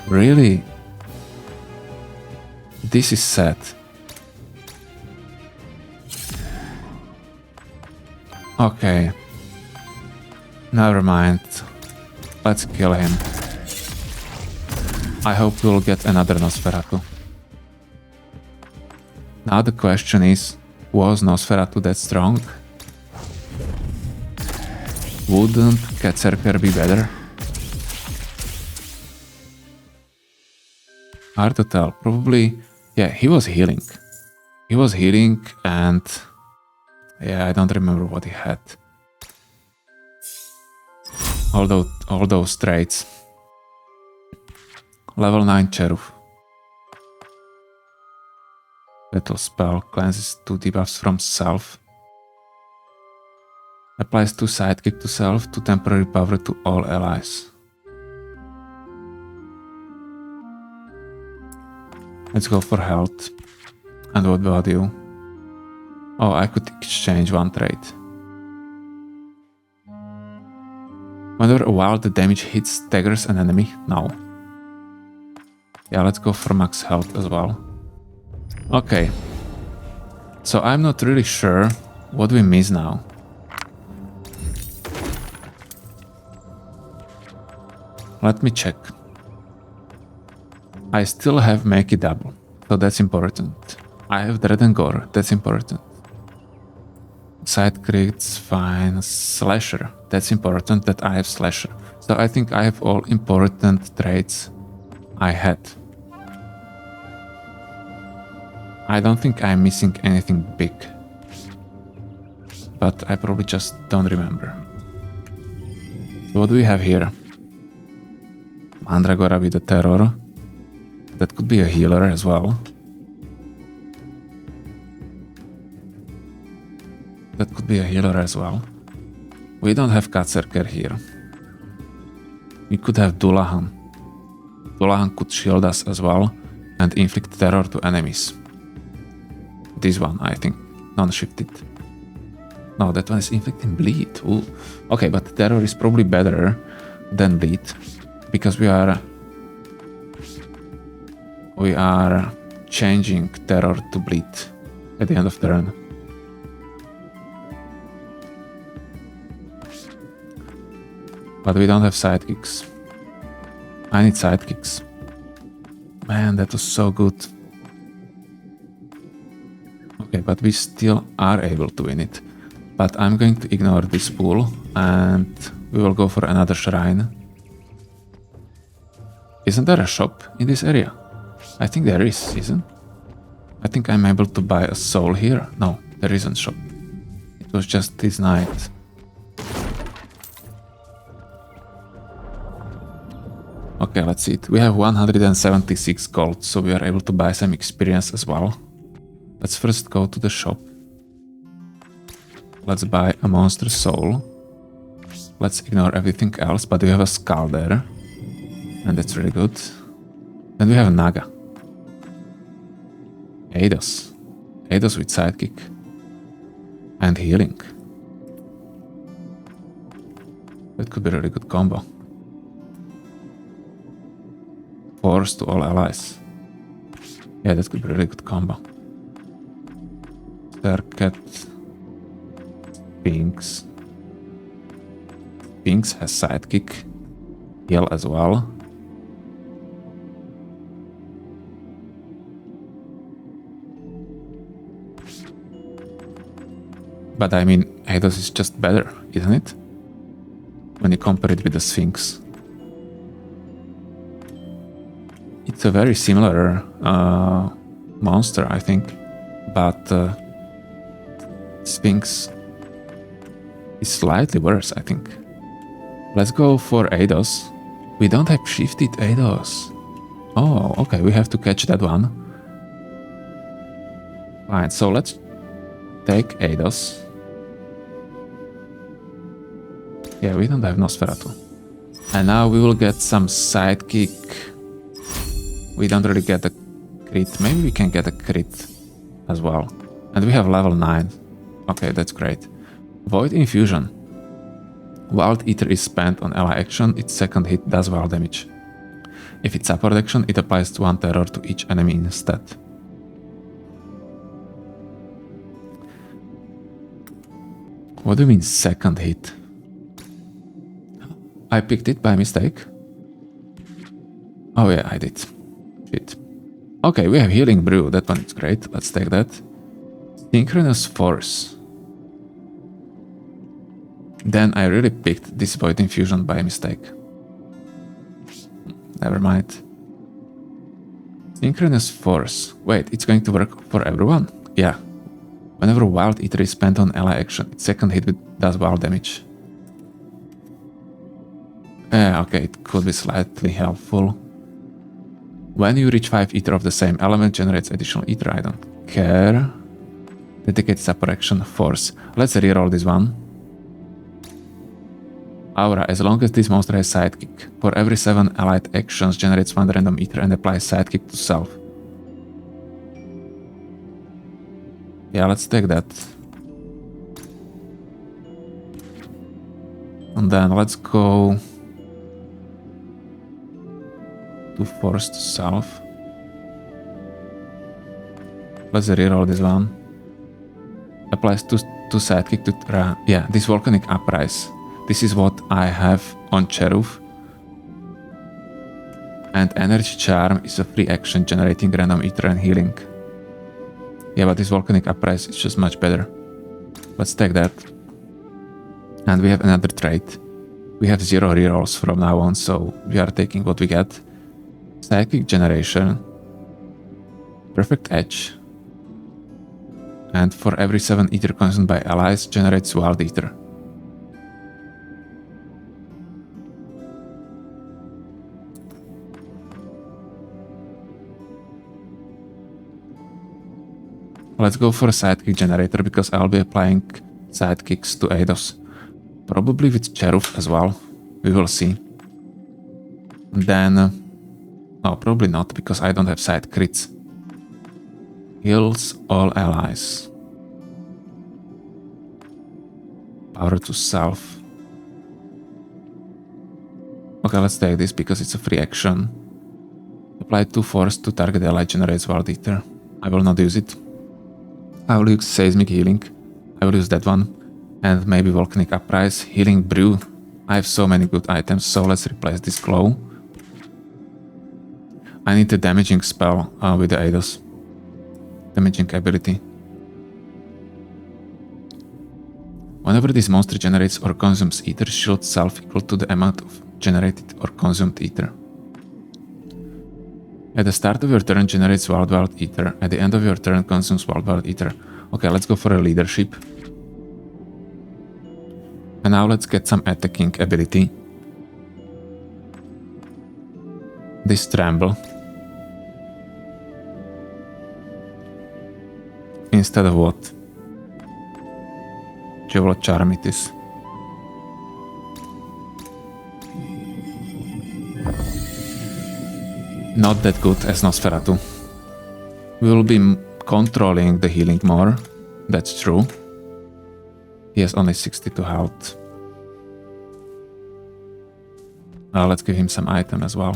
Really? This is sad. Okay. Never mind. Let's kill him. I hope we'll get another Nosferatu. Now the question is, was Nosferatu that strong? Wouldn't Catcerker be better? Hard to tell. Probably, yeah, he was healing. He was healing and yeah, I don't remember what he had. All those traits. Level 9 Cherufe. Battle spell cleanses 2 debuffs from self. Applies 2 sidekick to self, 2 temporary power to all allies. Let's go for health. And what about you? Oh, I could exchange 1 trait. Whenever a while the damage hits staggers an enemy? No. Yeah, let's go for max health as well. Okay. So I'm not really sure what we miss now. Let me check. I still have make it double, so that's important. I have Dread and Gore, that's important. Side crits, fine. Slasher, that's important that I have Slasher. So I think I have all important traits I had. I don't think I'm missing anything big. But I probably just don't remember. So what do we have here? Mandragora with the Terror. That could be a healer as well. That could be a healer as well. We don't have Catcerker here. We could have Dullahan. Dullahan could shield us as well and inflict terror to enemies. This one, I think, non-shifted. No, that one is inflicting bleed. Ooh. Okay, but terror is probably better than bleed because we are changing terror to bleed at the end of turn. But we don't have sidekicks. I need sidekicks. Man, that was so good. Okay, but we still are able to win it. But I'm going to ignore this pool and we will go for another shrine. Isn't there a shop in this area? I think there is, isn't? I think I'm able to buy a soul here. No, there isn't shop. It was just this night. Okay, let's see it. We have 176 gold, so we are able to buy some experience as well. Let's first go to the shop. Let's buy a monster soul. Let's ignore everything else, but we have a skull there. And that's really good. Then we have a Naga. Eidos. Eidos with sidekick. And healing. That could be a really good combo. Force to all allies. Yeah, that could be a really good combo. Cat. Sphinx. Sphinx has sidekick. Heal as well. But I mean, Eidos is just better, isn't it? When you compare it with the Sphinx. It's a very similar monster, I think. But Sphinx is slightly worse, I think. Let's go for Eidos. We don't have shifted Eidos. Oh, okay, we have to catch that one. Fine, so let's take Eidos. Yeah, we don't have Nosferatu. And now we will get some sidekick. We don't really get a crit. Maybe we can get a crit as well. And we have level 9. Okay, that's great. Void Infusion. Wild Ether is spent on ally action. Its second hit does wild damage. If it's support action, it applies 1 terror to each enemy instead. What do you mean second hit? I picked it by mistake. Oh yeah, I did. Shit. Okay, we have Healing Brew. That one is great. Let's take that. Synchronous Force. Then I really picked this Void Infusion by mistake. Never mind. Synchronous Force. Wait, it's going to work for everyone? Yeah. Whenever Wild Ether is spent on ally action, its second hit does wild damage. Okay, it could be slightly helpful. When you reach 5 ether of the same element, generates additional ether. I don't care. Dedicate support action Force. Let's reroll this one. Aura. As long as this monster has sidekick, for every 7 allied actions, generates 1 random ether and applies sidekick to self. Yeah, let's take that. And then let's go to Force to self. Let's reroll this one. Applies to sidekick to yeah, this Volcanic Uprise. This is what I have on Cherufe. And Energy Charm is a free action generating random ether and healing. Yeah, but this Volcanic Uprise is just much better. Let's take that. And we have another trait. We have 0 rerolls from now on, so we are taking what we get. Psychic Generation. Perfect Edge. And for every 7 ether consumed by allies, generates Wild Ether. Let's go for a Sidekick Generator, because I'll be applying sidekicks to Eidos. Probably with Cherufe as well. We will see. Then... no, probably not, because I don't have side crits. Heals all allies. Power to self. Okay, let's take this because it's a free action. Apply 2 force to target ally, generates Wild Ether. I will not use it. I will use Seismic Healing. I will use that one. And maybe Volcanic Uprise. Healing Brew. I have so many good items, so let's replace this Glow. I need the damaging spell with the Eidos. Damaging ability. Whenever this monster generates or consumes ether, shield self equal to the amount of generated or consumed ether. At the start of your turn, generates wild ether. At the end of your turn, consumes wild ether. Okay, let's go for a leadership. And now let's get some attacking ability. This Tremble. Instead of what? Jewel Charm it is. Not that good as Nosferatu. We will be controlling the healing more. That's true. He has only 62 health. Let's give him some item as well.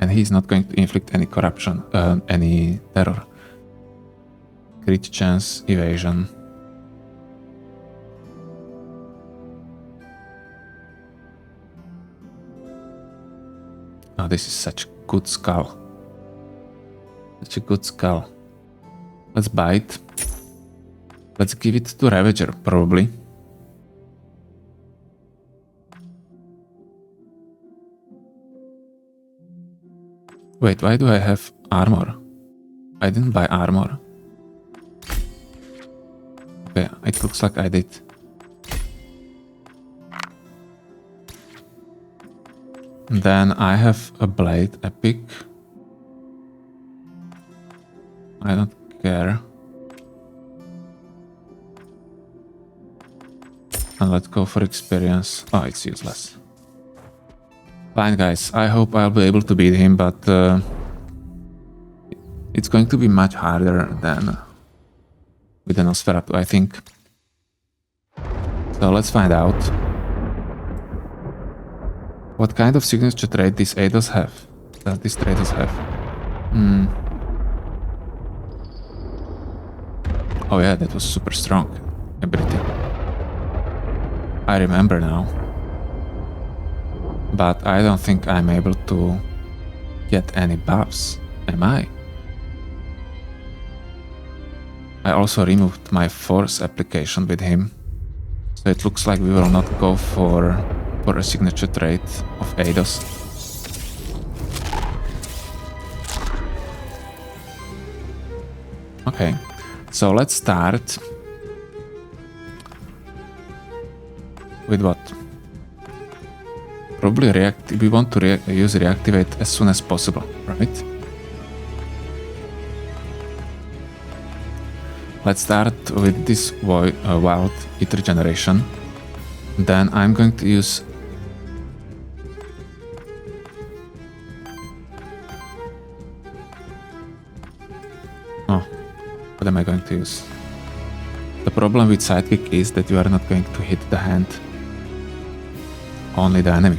And he's not going to inflict any corruption, any terror. Crit chance, evasion. Oh, this is such a good skull. Such a good skull. Let's buy it. Let's give it to Ravager, probably. Wait, why do I have armor? I didn't buy armor. Okay, it looks like I did. Then I have a blade, epic. I don't care. And let's go for experience. Oh, it's useless. Fine, guys. I hope I'll be able to beat him, but it's going to be much harder than with the Nosferatu, I think. So let's find out. What kind of signature trait these Aethers have? Does this Aethers have? Oh yeah, that was super strong ability. I remember now. But I don't think I'm able to get any buffs, am I? I also removed my force application with him. So it looks like we will not go for a signature trait of Aethers. Okay, so let's start with what? Probably we want to use reactivate as soon as possible, right? Let's start with this wild Aether generation. Then I'm going to use what am I going to use? The problem with sidekick is that you are not going to hit the hand, only the enemy.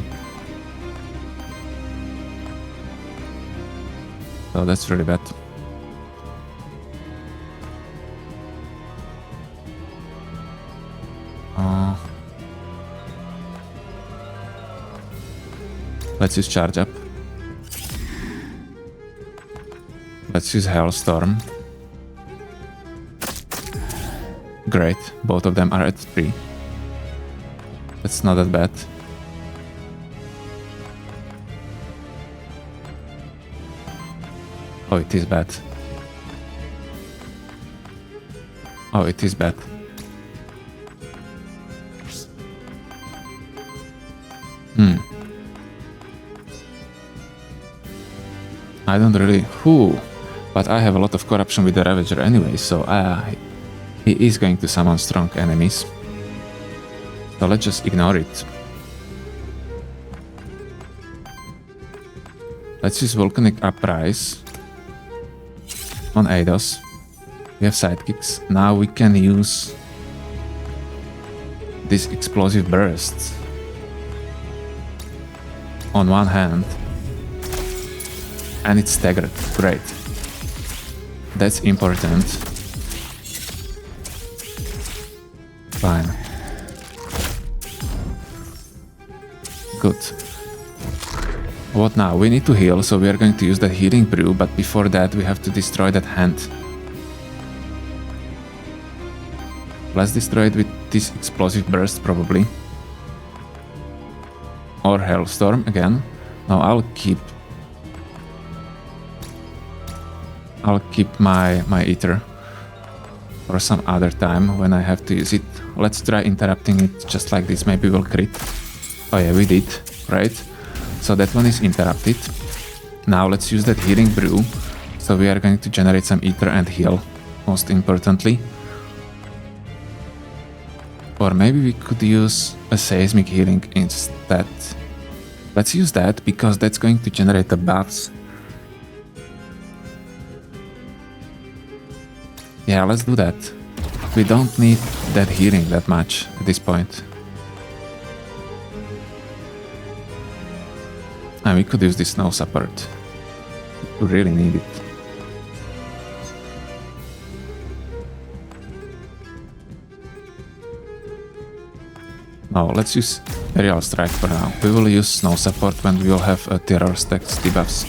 So that's really bad. Let's use charge up. Let's use Hailstorm. Great, both of them are at 3. That's not that bad. Oh, it is bad. Oh, it is bad. I don't really... But I have a lot of corruption with the Ravager anyway, so he is going to summon strong enemies. So let's just ignore it. Let's use Volcanic Uprise on Aethers. We have sidekicks. Now we can use this explosive burst on one hand. And it's staggered. Great. That's important. Fine. Good. What now? We need to heal, so we are going to use that healing brew, but before that we have to destroy that hand. Let's destroy it with this explosive burst, probably. Or Hailstorm again. No, I'll keep my Aether for some other time when I have to use it. Let's try interrupting it just like this, maybe we'll crit. Oh yeah, we did, right? So that one is interrupted. Now let's use that healing brew. So we are going to generate some Aether and heal, most importantly. Or maybe we could use a seismic healing instead. Let's use that because that's going to generate the buffs. Yeah, let's do that. We don't need that healing that much at this point. And we could use this snow support. We really need it. No, let's use Aerial Strike for now. We will use Snow Support when we will have Terror stacks debuffs.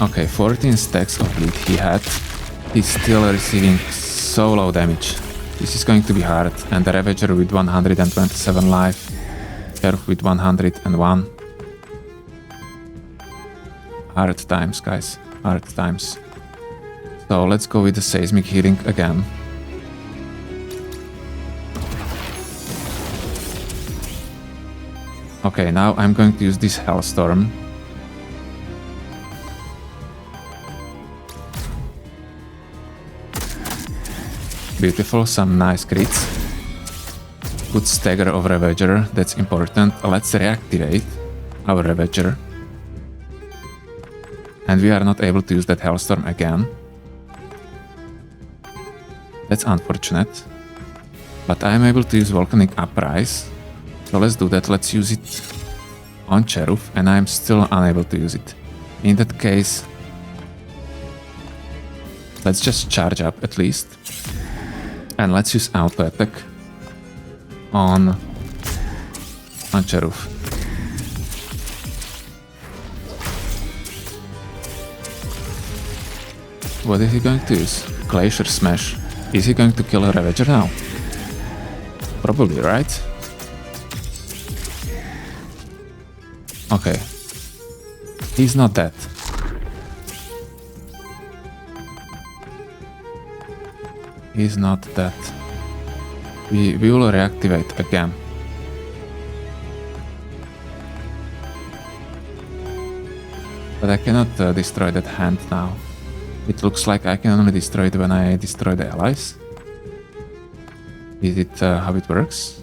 Okay, 14 stacks of bleed he had. He's still receiving so low damage. This is going to be hard. And the Ravager with 127 life. Cherufe with 101. Hard times, guys. Hard times. So let's go with the Seismic Healing again. Okay, now I'm going to use this Hellstorm. Beautiful, some nice crits. Good stagger of Ravager, that's important. Let's reactivate our Ravager. And we are not able to use that Hellstorm again. That's unfortunate. But I am able to use Volcanic Uprise. So let's do that, let's use it on Cherufe, and I'm still unable to use it. In that case, let's just charge up at least. And let's use auto attack on Cherufe. What is he going to use? Glacier Smash. Is he going to kill a Ravager now? Probably, right? Okay. He's not dead. He's not dead. We will reactivate again. But I cannot destroy that hand now. It looks like I can only destroy it when I destroy the allies. Is it how it works?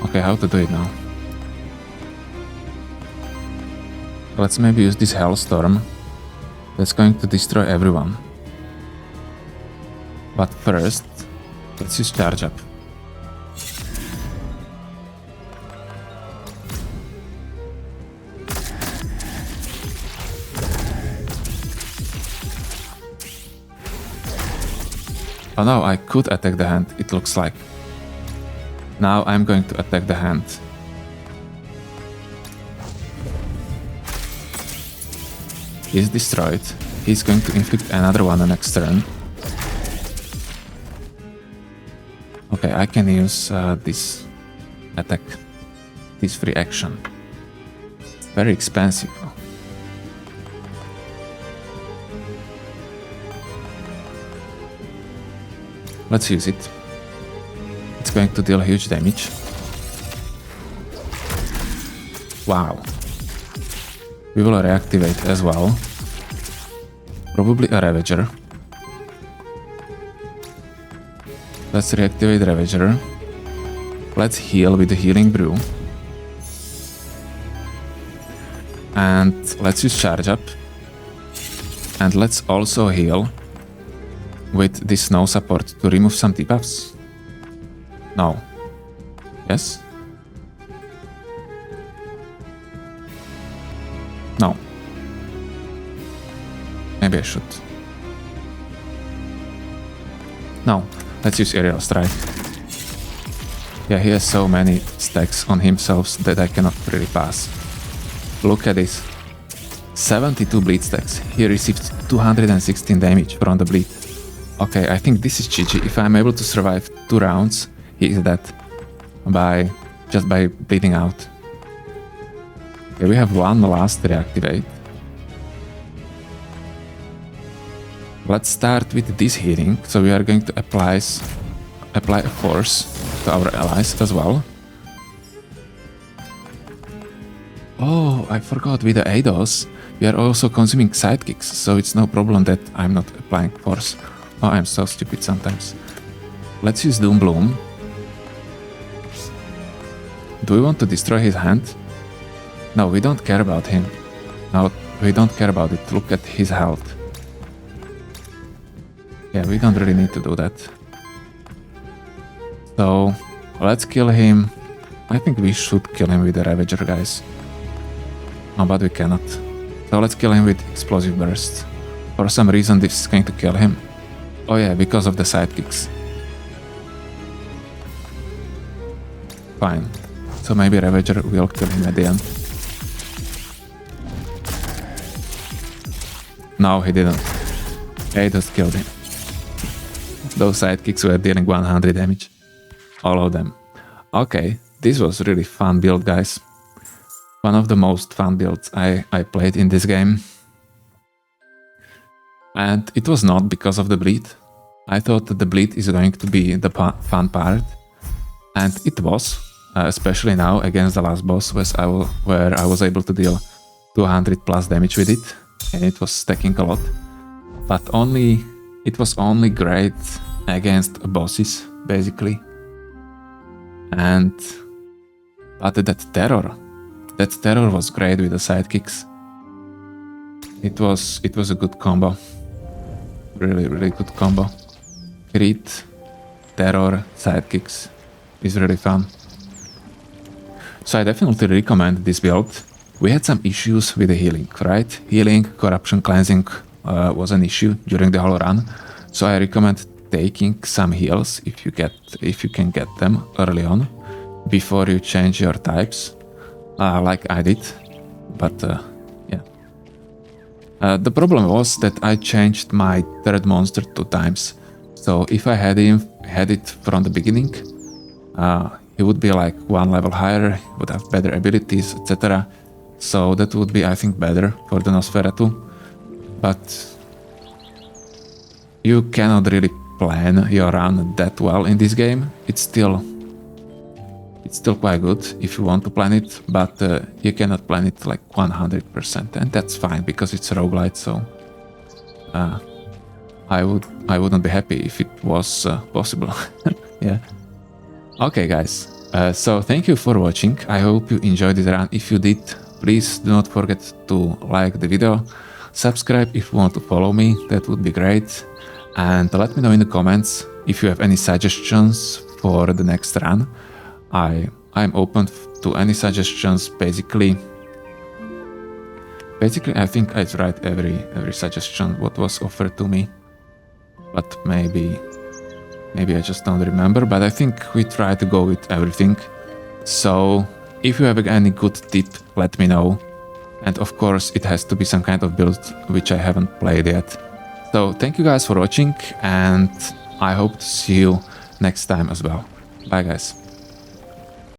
Okay, how to do it now? Let's maybe use this Hellstorm. That's going to destroy everyone. But first, let's use Charge Up. Oh no, I could attack the hand, it looks like. Now I'm going to attack the hand. He's destroyed. He's going to inflict another one the next turn. Okay, I can use this attack. This free action. Very expensive. Let's use it. It's going to deal huge damage. Wow. We will reactivate as well. Probably a Ravager. Let's reactivate Ravager. Let's heal with the Healing Brew. And let's use Charge Up. And let's also heal with this Snow Support to remove some debuffs. No. Yes? No. Maybe I should. No. Let's use Aerial Strike. Yeah, he has so many stacks on himself that I cannot really pass. Look at this. 72 bleed stacks. He received 216 damage from the bleed. Okay, I think this is GG. If I'm able to survive 2 rounds, he is dead. Just by bleeding out. Okay, we have one last reactivate. Let's start with this healing. So we are going to apply a force to our allies as well. Oh, I forgot, with the ADOS, we are also consuming sidekicks, so it's no problem that I'm not applying force. Oh, I'm so stupid sometimes. Let's use Doom Bloom. Do we want to destroy his hand? No, we don't care about him. No, we don't care about it. Look at his health. Yeah, we don't really need to do that. So, let's kill him. I think we should kill him with the Ravager, guys. No, but we cannot. So let's kill him with explosive burst. For some reason this is going to kill him. Oh yeah, because of the sidekicks. Fine. So maybe Ravager will kill him at the end. No, he didn't. He just killed him. Those sidekicks were dealing 100 damage. All of them. Okay, this was really fun build, guys. One of the most fun builds I played in this game. And it was not because of the bleed. I thought that the bleed is going to be the fun part. And it was, especially now against the last boss, where I was able to deal 200 plus damage with it. And it was stacking a lot. But it was only great against bosses, basically. But that terror was great with the sidekicks. It was a good combo. Really, really good combo. Crit, terror, sidekicks is really fun. So I definitely recommend this build. We had some issues with the healing, right? Healing, corruption, cleansing was an issue during the whole run. So I recommend taking some heals if you can get them early on, before you change your types, like I did. But yeah. The problem was that I changed my third monster 2 times. So if I had it from the beginning, he would be like 1 level higher, would have better abilities, etc. So that would be, I think, better for the Nosferatu. But you cannot really plan your run that well in this game. It's still quite good if you want to plan it, but you cannot plan it like 100%, and that's fine because it's roguelite. So I wouldn't be happy if it was possible. Yeah. Okay, guys. So thank you for watching. I hope you enjoyed this run. If you did, please do not forget to like the video, subscribe if you want to follow me. That would be great. And let me know in the comments if you have any suggestions for the next run. I'm open to any suggestions. Basically I think I tried every suggestion what was offered to me, but maybe I just don't remember. But I think we try to go with everything. So if you have any good tip, let me know. And of course it has to be some kind of build which I haven't played yet. So thank you guys for watching, and I hope to see you next time as well. Bye guys.